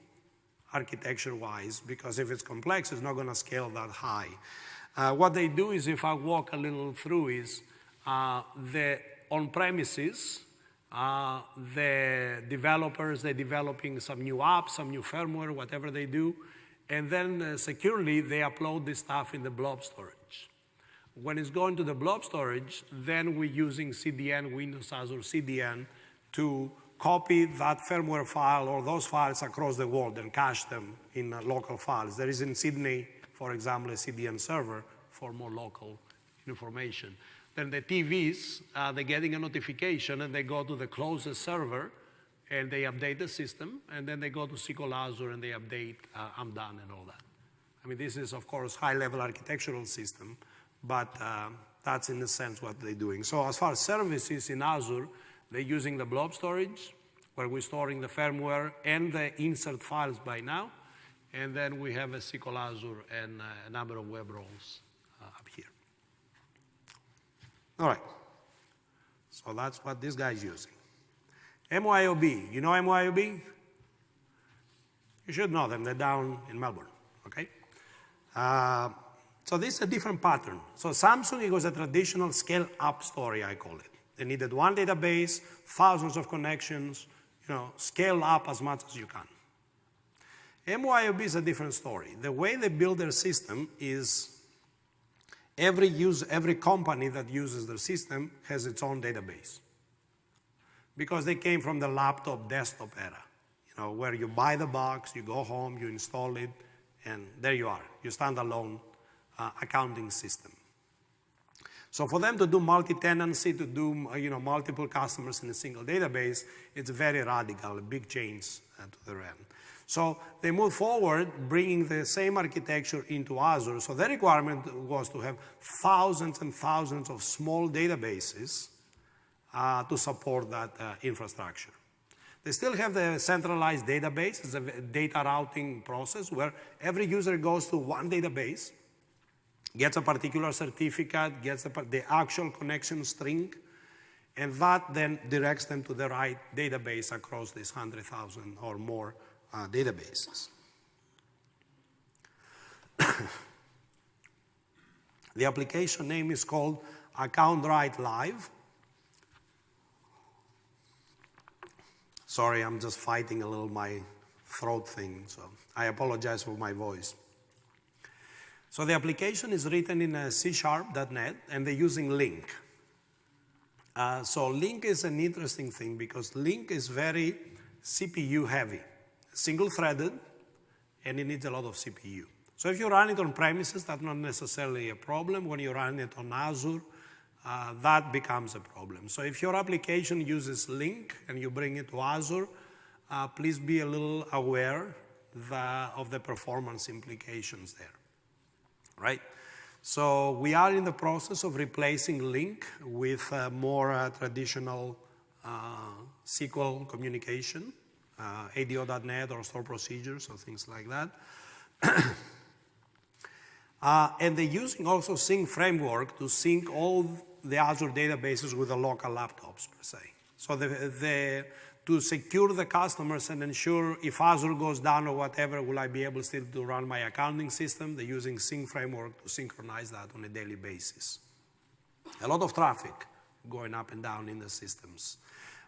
[SPEAKER 1] architecture-wise, because if it's complex, it's not going to scale that high. What they do is, if I walk a little through, is the on-premises, the developers, they're developing some new apps, some new firmware, whatever they do, and then securely they upload this stuff in the blob storage. When it's going to the blob storage, then we're using CDN, Windows Azure CDN, to copy that firmware file or those files across the world and cache them in local files. There is in Sydney, for example, a CDN server for more local information. Then the TVs, they're getting a notification and they go to the closest server and they update the system, and then they go to SQL Azure and they update, I'm done and all that. I mean, this is, of course, high-level architectural system, but that's in a sense what they're doing. So as far as services in Azure, they're using the blob storage, where we're storing the firmware and the insert files by now, and then we have a SQL Azure and a number of web roles up here. All right, so that's what this guy's using. MYOB, you know MYOB? You should know them, they're down in Melbourne, okay? So this is a different pattern. So Samsung, it was a traditional scale-up story, I call it. They needed one database, thousands of connections, scale up as much as you can. MYOB is a different story. The way they build their system is every company that uses their system has its own database. Because they came from the laptop, desktop era, where you buy the box, you go home, you install it, and there you are, your standalone accounting system. So for them to do multi-tenancy, to do multiple customers in a single database, it's very radical, a big change to their end. So they moved forward, bringing the same architecture into Azure. So their requirement was to have thousands and thousands of small databases to support that infrastructure. They still have the centralized database. It's a data routing process where every user goes to one database, gets a particular certificate, gets the actual connection string, and that then directs them to the right database across these 100,000 or more databases. The application name is called Account Write Live. Sorry, I'm just fighting a little my throat thing, so I apologize for my voice. So the application is written in C#.NET, and they're using Link. So Link is an interesting thing because Link is very CPU heavy, single-threaded, and it needs a lot of CPU. So if you run it on premises, that's not necessarily a problem. When you run it on Azure, that becomes a problem. So if your application uses Link and you bring it to Azure, please be a little aware of the performance implications there, right? So we are in the process of replacing Link with more traditional SQL communication, ADO.NET or store procedures or things like that. And they're using also Sync framework to sync all the Azure databases with the local laptops, per se. So to secure the customers and ensure if Azure goes down or whatever, will I be able still to run my accounting system? They're using Sync framework to synchronize that on a daily basis. A lot of traffic going up and down in the systems.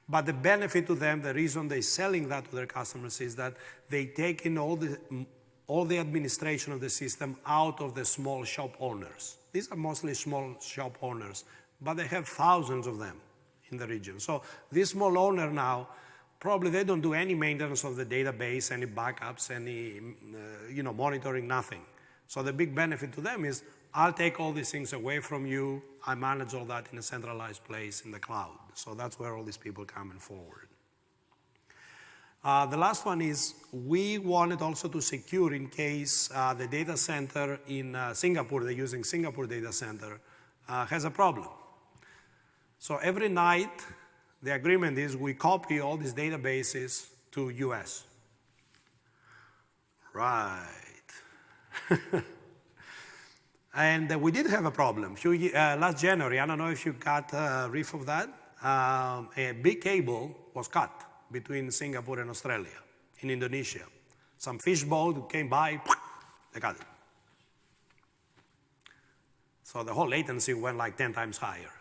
[SPEAKER 1] But the benefit to them, the reason they're selling that to their customers is that they take in all the administration of the system out of the small shop owners. These are mostly small shop owners, but they have thousands of them in the region. So this small owner now, probably they don't do any maintenance of the database, any backups, any monitoring, nothing. So the big benefit to them is, I'll take all these things away from you. I manage all that in a centralized place in the cloud. So that's where all these people coming forward. The last one is, we wanted also to secure in case the data center in Singapore, they're using Singapore data center, has a problem. So every night, the agreement is we copy all these databases to US. Right. And we did have a problem. Last January, I don't know if you got a riff of that, a big cable was cut between Singapore and Australia in Indonesia. Some fish boat came by, they cut it. So the whole latency went like 10 times higher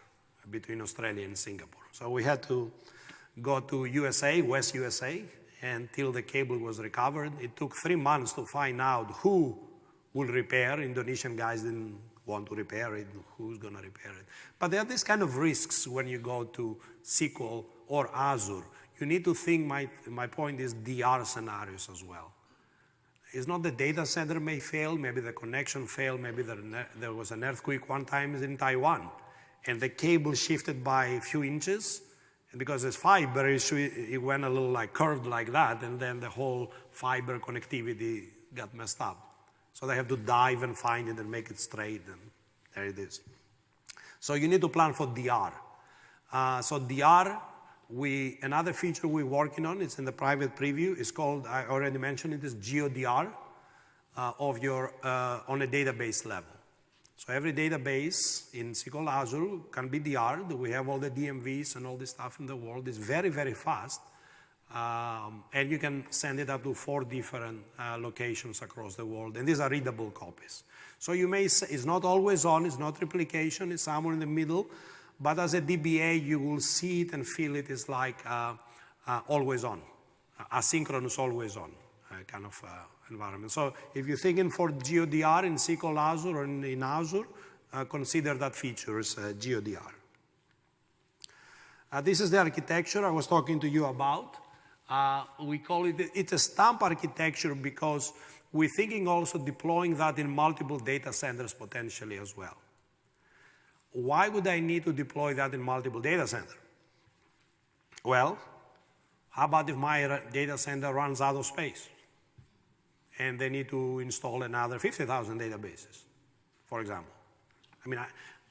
[SPEAKER 1] between Australia and Singapore. So we had to go to USA, West USA, until the cable was recovered. It took 3 months to find out who will repair. Indonesian guys didn't want to repair it. Who's going to repair it? But there are these kind of risks when you go to SQL or Azure. You need to think, my point is DR scenarios as well. It's not the data center may fail, maybe the connection failed, maybe there was an earthquake one time in Taiwan. and the cable shifted by a few inches. And because it's fiber, it went a little like curved like that, and then the whole fiber connectivity got messed up. So they have to dive and find it and make it straight, and there it is. So you need to plan for DR. So DR, another feature we're working on, it's in the private preview, is called, I already mentioned it, is GeoDR on a database level. So every database in SQL Azure can be DR'd. We have all the DMVs and all this stuff in the world. It's very, very fast. And you can send it up to 4 different locations across the world. And these are readable copies. So you may say it's not always on, it's not replication, it's somewhere in the middle. But as a DBA, you will see it and feel it is like always on, asynchronous, always on kind of environment. So if you're thinking for GeoDR in SQL Azure or in Azure, consider that feature as GeoDR. This is the architecture I was talking to you about. We call it, it's a stamp architecture because we're thinking also deploying that in multiple data centers potentially as well. Why would I need to deploy that in multiple data centers? Well, how about if my data center runs out of space and they need to install another 50,000 databases, for example? I mean,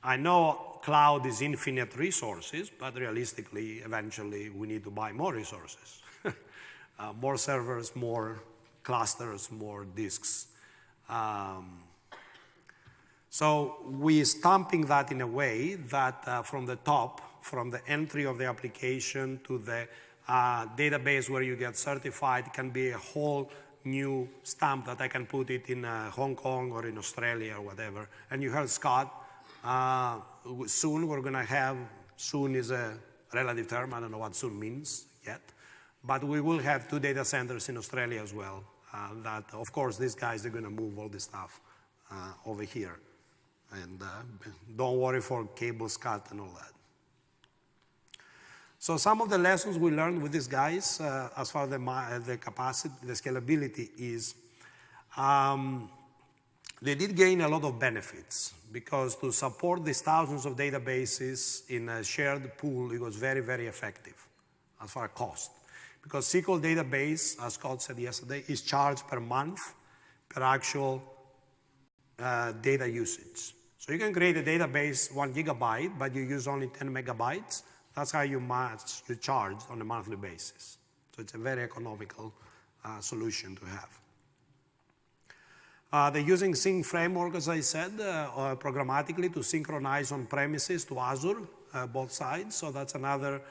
[SPEAKER 1] I know cloud is infinite resources, but realistically, eventually, we need to buy more resources. More servers, more clusters, more disks. So we're stamping that in a way that from the top, from the entry of the application to the database where you get certified, can be a whole new stamp that I can put it in Hong Kong or in Australia or whatever. And you heard Scott, soon we're going to have, soon is a relative term, I don't know what soon means yet, but we will have 2 data centers in Australia as well. That, of course, these guys are going to move all this stuff over here. And don't worry for cables cut and all that. So some of the lessons we learned with these guys as far as the capacity, the scalability is, they did gain a lot of benefits because to support these thousands of databases in a shared pool, it was very, very effective as far as cost. Because SQL database, as Scott said yesterday, is charged per month per actual data usage. So you can create a database 1 gigabyte, but you use only 10 megabytes. That's how you charge on a monthly basis. So it's a very economical solution to have. They're using Sync framework, as I said, programmatically to synchronize on premises to Azure, both sides. So that's another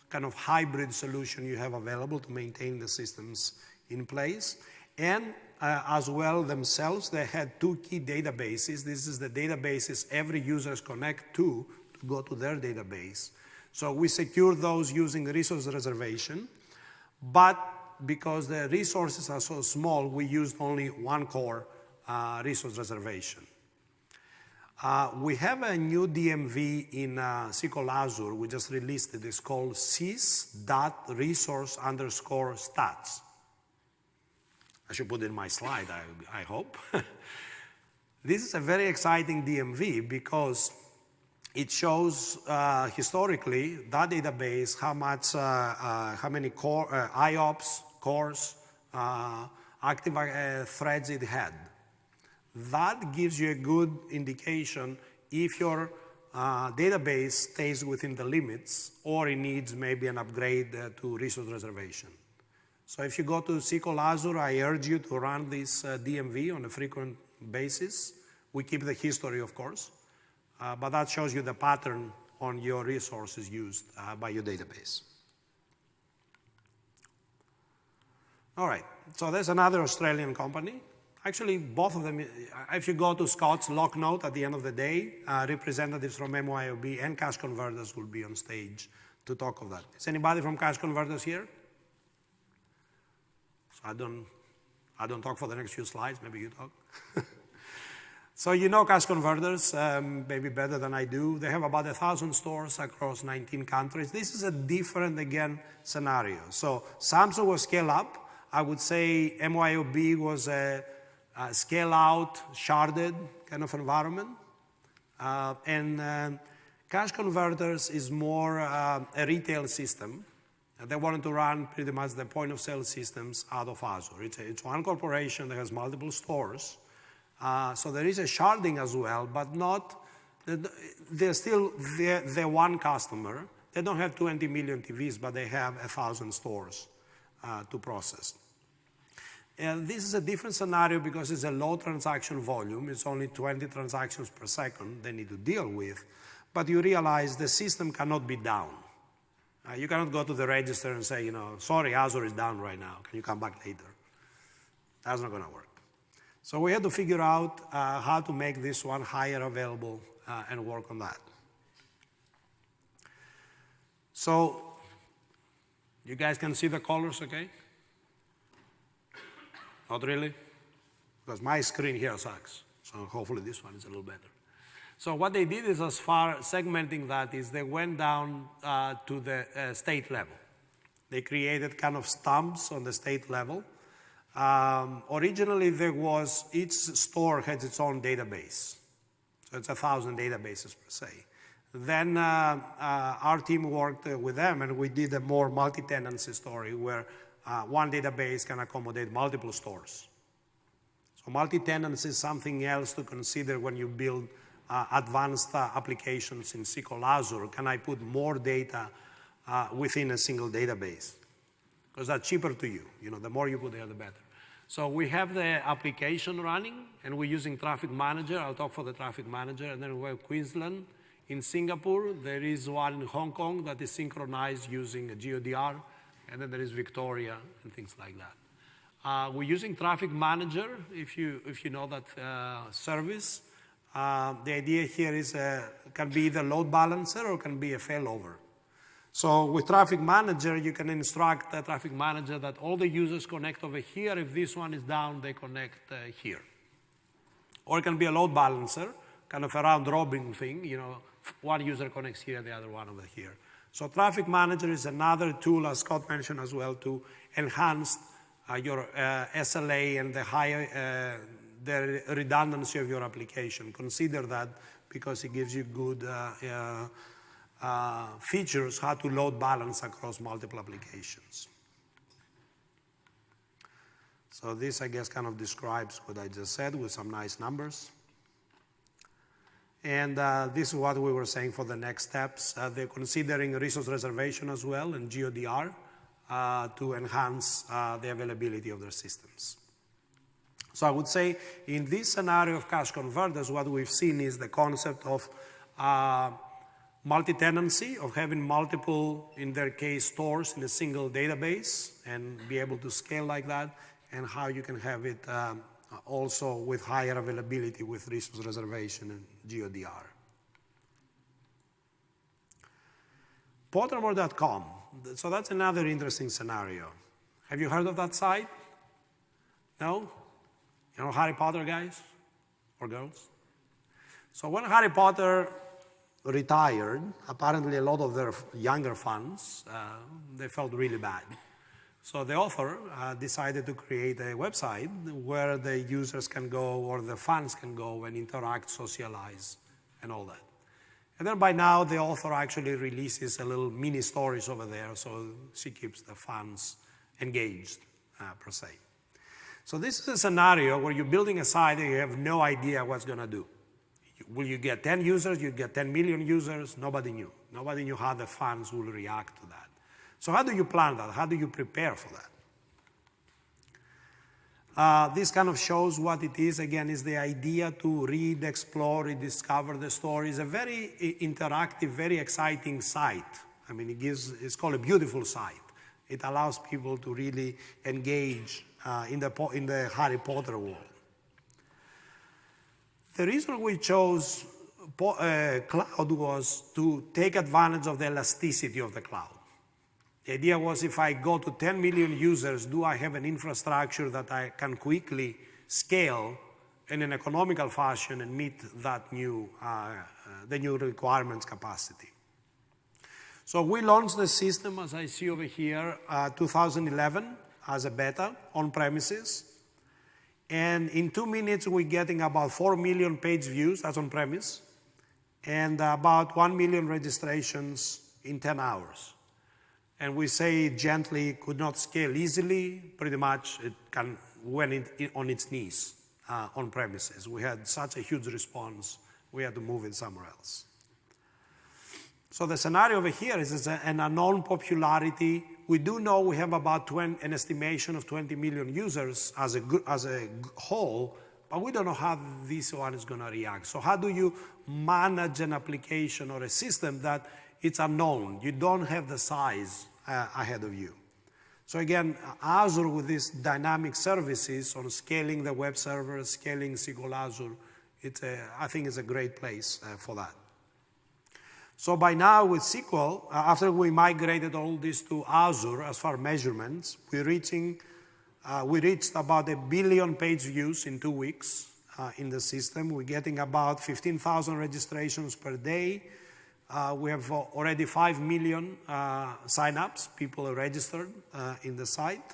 [SPEAKER 1] kind of hybrid solution you have available to maintain the systems in place. And as well themselves, they had 2 key databases. This is the databases every users connect to go to their database. So we secure those using resource reservation. But because the resources are so small, we used only 1 core resource reservation. We have a new DMV in SQL Azure. We just released it. It's called sys.resource_stats. I should put it in my slide, I hope. This is a very exciting DMV because it shows historically that database how many IOPS cores, active threads it had. That gives you a good indication if your database stays within the limits or it needs maybe an upgrade to resource reservation. So if you go to SQL Azure, I urge you to run this DMV on a frequent basis. We keep the history, of course, but that shows you the pattern on your resources used by your database. All right, so there's another Australian company. Actually, both of them, if you go to Scott's lock note at the end of the day, representatives from MYOB and Cash Converters will be on stage to talk of that. Is anybody from Cash Converters here? So I don't talk for the next few slides, maybe you talk. So you know Cash Converters, maybe better than I do. They have about 1,000 stores across 19 countries. This is a different, again, scenario. So Samsung was scale up. I would say MYOB was a scale out, sharded kind of environment. And Cache Converters is more a retail system. They wanted to run pretty much the point-of-sale systems out of Azure. It's one corporation that has multiple stores. So there is a sharding as well, but not, they're still the one customer. They don't have 20 million TVs, but they have 1,000 stores to process. And this is a different scenario because it's a low transaction volume. It's only 20 transactions per second they need to deal with. But you realize the system cannot be down. You cannot go to the register and say, sorry, Azure is down right now. Can you come back later? That's not going to work. So we had to figure out how to make this one higher available and work on that. So you guys can see the colors, okay? Not really? Because my screen here sucks. So hopefully this one is a little better. So what they did is, as far segmenting that, is they went down to the state level. They created kind of stumps on the state level. Originally, there was, each store has its own database. So it's 1,000 databases per se. Then our team worked with them, and we did a more multi-tenancy story where one database can accommodate multiple stores. So multi-tenancy is something else to consider when you build advanced applications in SQL Azure. Can I put more data within a single database? Because that's cheaper to you. The more you put there, the better. So we have the application running, and we're using Traffic Manager. I'll talk for the Traffic Manager. And then we have Queensland. In Singapore, there is one in Hong Kong that is synchronized using a GeoDR. And then there is Victoria and things like that. We're using Traffic Manager, if you know that service. The idea here is can be either load balancer or can be a failover. So with Traffic Manager, you can instruct the Traffic Manager that all the users connect over here. If this one is down, they connect here. Or it can be a load balancer, kind of a round-robin thing. One user connects here, the other one over here. So Traffic Manager is another tool, as Scott mentioned as well, to enhance your SLA and the redundancy of your application. Consider that because it gives you good features how to load balance across multiple applications. So this, I guess, kind of describes what I just said with some nice numbers. And this is what we were saying for the next steps. They're considering resource reservation as well and GeoDR to enhance the availability of their systems. So I would say in this scenario of cache converters, what we've seen is the concept of multi-tenancy, of having multiple, in their case, stores in a single database and be able to scale like that, and how you can have it also with higher availability with resource reservation and GeoDR. Pottermore.com. So that's another interesting scenario. Have you heard of that site? No? You know Harry Potter, guys? Or girls? So when Harry Potter retired, apparently a lot of their younger fans, they felt really bad. So the author decided to create a website where the users can go, or the fans can go and interact, socialize, and all that. And then by now, the author actually releases a little mini stories over there, so she keeps the fans engaged, per se. So this is a scenario where you're building a site and you have no idea what's going to do. Will you get 10 users? You get 10 million users? Nobody knew. Nobody knew how the fans will react to that. So how do you plan that? How do you prepare for that? This kind of shows what it is. Again, is the idea to read, explore, rediscover the story. It's a very interactive, very exciting site. I mean, it's called a beautiful site. It allows people to really engage in the Harry Potter world. The reason we chose cloud was to take advantage of the elasticity of the cloud. The idea was, if I go to 10 million users, do I have an infrastructure that I can quickly scale in an economical fashion and meet that the new requirements capacity? So we launched the system, as I see over here, 2011 as a beta on premises. And in 2 minutes, we're getting about 4 million page views, that's on premise, and about 1 million registrations in 10 hours. And we say gently, could not scale easily. Pretty much it went on its knees on premises. We had such a huge response, we had to move it somewhere else. So the scenario over here is an unknown popularity. We do know we have about an estimation of 20 million users as a whole, but we don't know how this one is going to react. So how do you manage an application or a system that it's unknown? You don't have the size ahead of you. So again, Azure with these dynamic services on scaling the web server, scaling SQL Azure, I think it's a great place for that. So by now with SQL, after we migrated all this to Azure as far as measurements, we reached about 1 billion page views in 2 weeks in the system. We're getting about 15,000 registrations per day. We have already 5 million signups, people are registered in the site.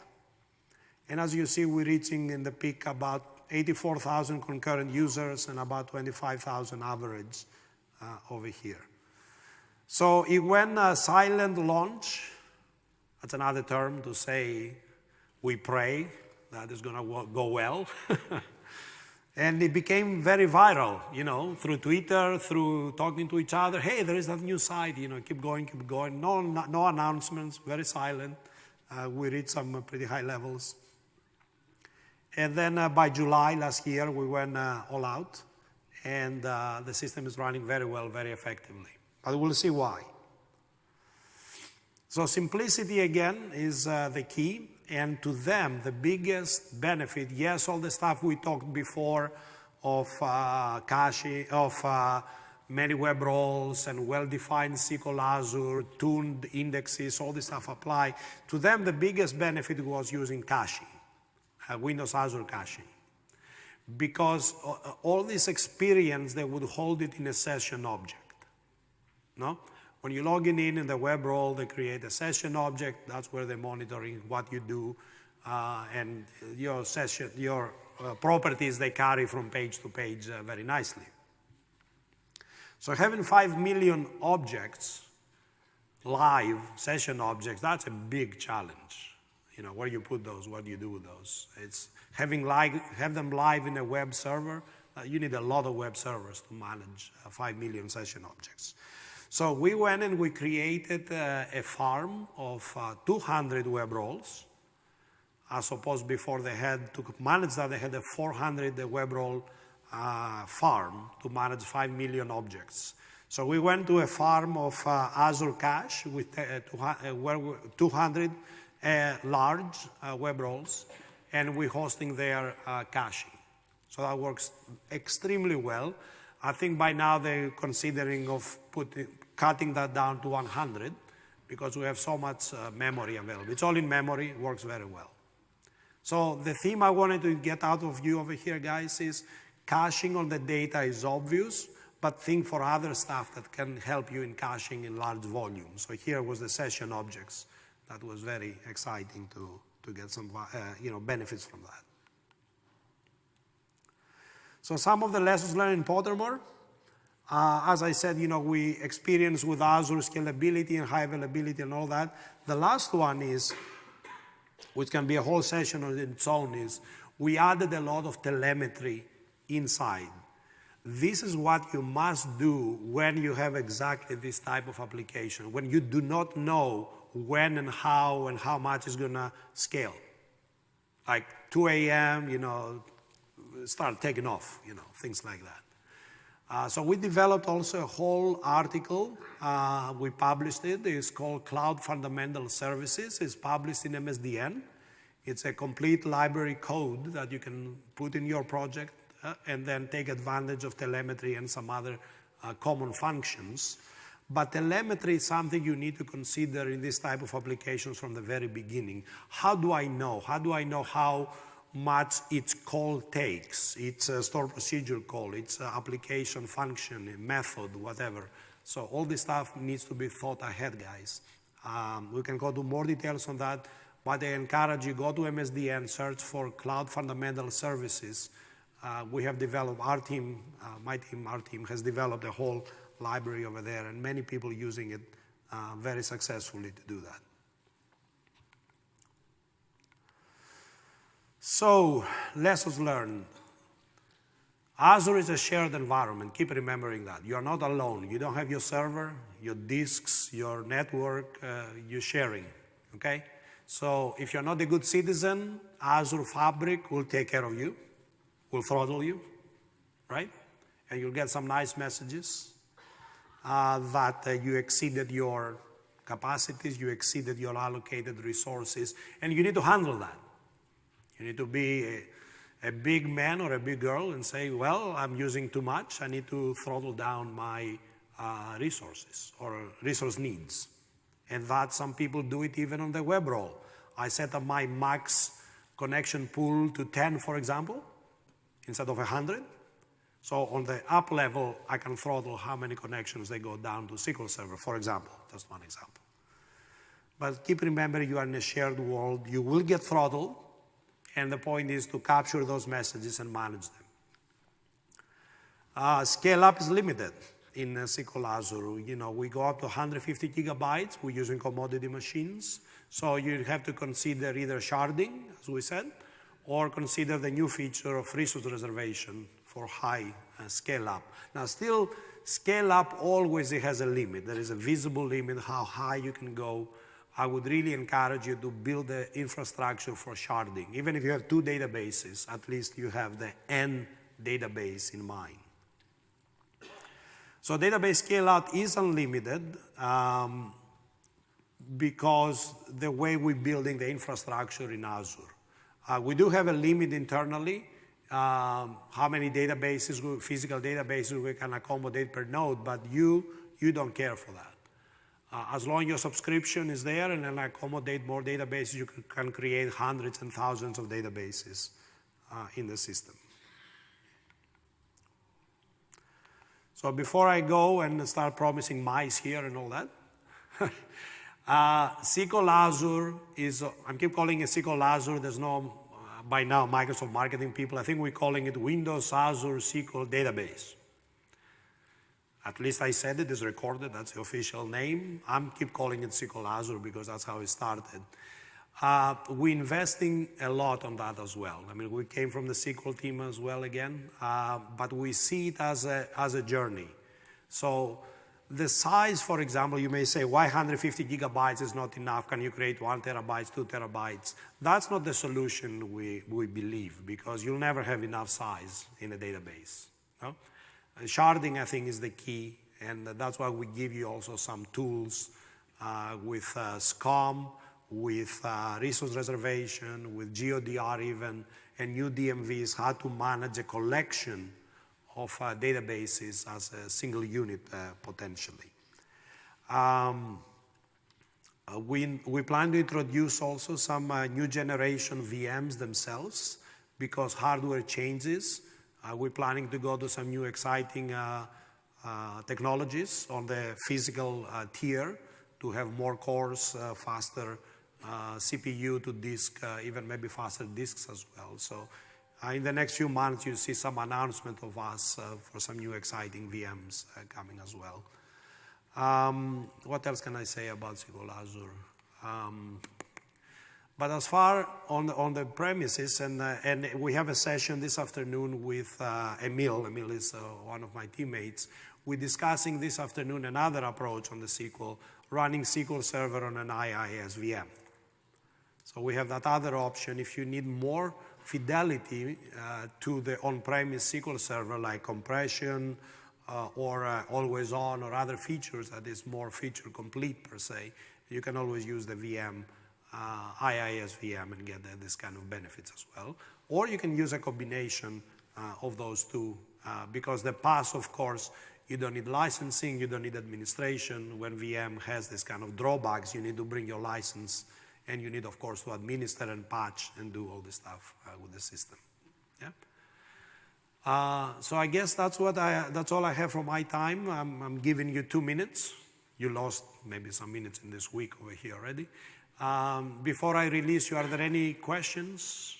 [SPEAKER 1] And as you see, we're reaching in the peak about 84,000 concurrent users and about 25,000 average over here. So it went a silent launch. That's another term to say we pray that it's going to go well. And it became very viral, through Twitter, through talking to each other. Hey, there is that new site, keep going, keep going. No announcements, very silent. We reached some pretty high levels. And then by July last year, we went all out. And the system is running very well, very effectively. But we'll see why. So simplicity, again, is the key. And to them, the biggest benefit, yes, all the stuff we talked before of caching, of many web roles and well-defined SQL Azure, tuned indexes, all this stuff apply. To them, the biggest benefit was using caching, Windows Azure caching. Because all this experience, they would hold it in a session object. No? When you're logging in the web role, they create a session object. That's where they're monitoring what you do. And your properties, they carry from page to page very nicely. So having 5 million objects, live session objects, that's a big challenge. Where you put those, what do you do with those? It's have them live in a web server. You need a lot of web servers to manage 5 million session objects. So we went and we created a farm of 200 web roles. As opposed before they had to manage that, they had a 400 web role farm to manage 5 million objects. So we went to a farm of Azure Cache with 200 large web roles, and we're hosting their caching. So that works extremely well. I think by now they're considering of cutting that down to 100 because we have so much memory available. It's all in memory, it works very well. So the theme I wanted to get out of you over here, guys, is caching on the data is obvious, but think for other stuff that can help you in caching in large volumes. So here was the session objects. That was very exciting to get some benefits from that. So some of the lessons learned in Pottermore, as I said, we experience with Azure scalability and high availability and all that. The last one is, which can be a whole session on its own, is we added a lot of telemetry inside. This is what you must do when you have exactly this type of application, when you do not know when and how much is going to scale. Like 2 a.m., start taking off, things like that. So we developed also a whole article. We published it. It's called Cloud Fundamental Services. It's published in MSDN. It's a complete library code that you can put in your project and then take advantage of telemetry and some other common functions. But telemetry is something you need to consider in this type of applications from the very beginning. How do I know? How do I know how much each call takes? It's a store procedure call, it's an application function, a method, whatever. So all this stuff needs to be thought ahead, guys. We can go to more details on that, but I encourage you, go to MSDN, search for Cloud Fundamental Services. We have developed, our team has developed a whole library over there, and many people using it very successfully to do that. So, lessons learned. Azure is a shared environment. Keep remembering that. You are not alone. You don't have your server, your disks, your network. You're sharing, okay? So if you're not a good citizen, Azure Fabric will take care of you, will throttle you, right? And you'll get some nice messages that you exceeded your capacities, you exceeded your allocated resources, and you need to handle that. You need to be a big man or a big girl and say, well, I'm using too much. I need to throttle down my resources or resource needs. And that some people do it even on the web role. I set up my max connection pool to 10, for example, instead of 100. So on the up level, I can throttle how many connections they go down to SQL Server, for example. Just one example. But keep remembering you are in a shared world. You will get throttled. And the point is to capture those messages and manage them. Scale up is limited in SQL Azure. You know, we go up to 150 gigabytes. We're using commodity machines. So you have to consider either sharding, as we said, or consider the new feature of resource reservation for high scale up. Now still, scale up always has a limit. There is a visible limit how high you can go. I would really encourage you to build the infrastructure for sharding. Even if you have 2 databases, at least you have the N database in mind. So database scale-out is unlimited because the way we're building the infrastructure in Azure. We do have a limit internally, how many databases, physical databases we can accommodate per node, but you don't care for that. As long as your subscription is there and then accommodate more databases, you can create hundreds and thousands of databases in the system. So before I go and start promising mice here and all that, SQL Azure is, I keep calling it SQL Azure. There's no, by now, Microsoft marketing people. I think we're calling it Windows Azure SQL Database. At least I said it, it's recorded, that's the official name. I'm keep calling it SQL Azure because that's how it started. We're investing a lot on that as well. I mean, we came from the SQL team as well again, but we see it as a journey. So the size, for example, you may say, why 150 gigabytes is not enough? Can you create 1 terabyte, 2 terabytes? That's not the solution we believe, because you'll never have enough size in a database. No? Sharding, I think, is the key, and that's why we give you also some tools with SCOM, with resource reservation, with GeoDR even, and new DMVs, how to manage a collection of databases as a single unit potentially. We plan to introduce also some new generation VMs themselves because hardware changes. We're planning to go to some new exciting technologies on the physical tier to have more cores, faster CPU to disk, even maybe faster disks as well. So in the next few months, you'll see some announcement of us for some new exciting VMs coming as well. What else can I say about SQL Azure? But as far on the premises, and we have a session this afternoon with Emil. Emil is one of my teammates. We're discussing this afternoon another approach on the SQL, running SQL Server on an IIS VM. So we have that other option. If you need more fidelity to the on-premise SQL Server, like compression or always on or other features that is more feature complete per se, you can always use the VM. IIS VM and get this kind of benefits as well. Or you can use a combination of those two because the PaaS, of course, you don't need licensing, you don't need administration. When VM has this kind of drawbacks, you need to bring your license and you need, of course, to administer and patch and do all this stuff with the system. Yeah. So I guess that's all I have for my time. I'm giving you 2 minutes. You lost maybe some minutes in this week over here already. Before I release you, are there any questions?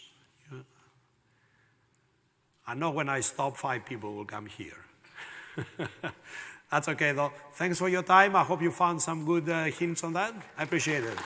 [SPEAKER 1] I know when I stop, 5 people will come here. That's okay, though. Thanks for your time. I hope you found some good hints on that. I appreciate it.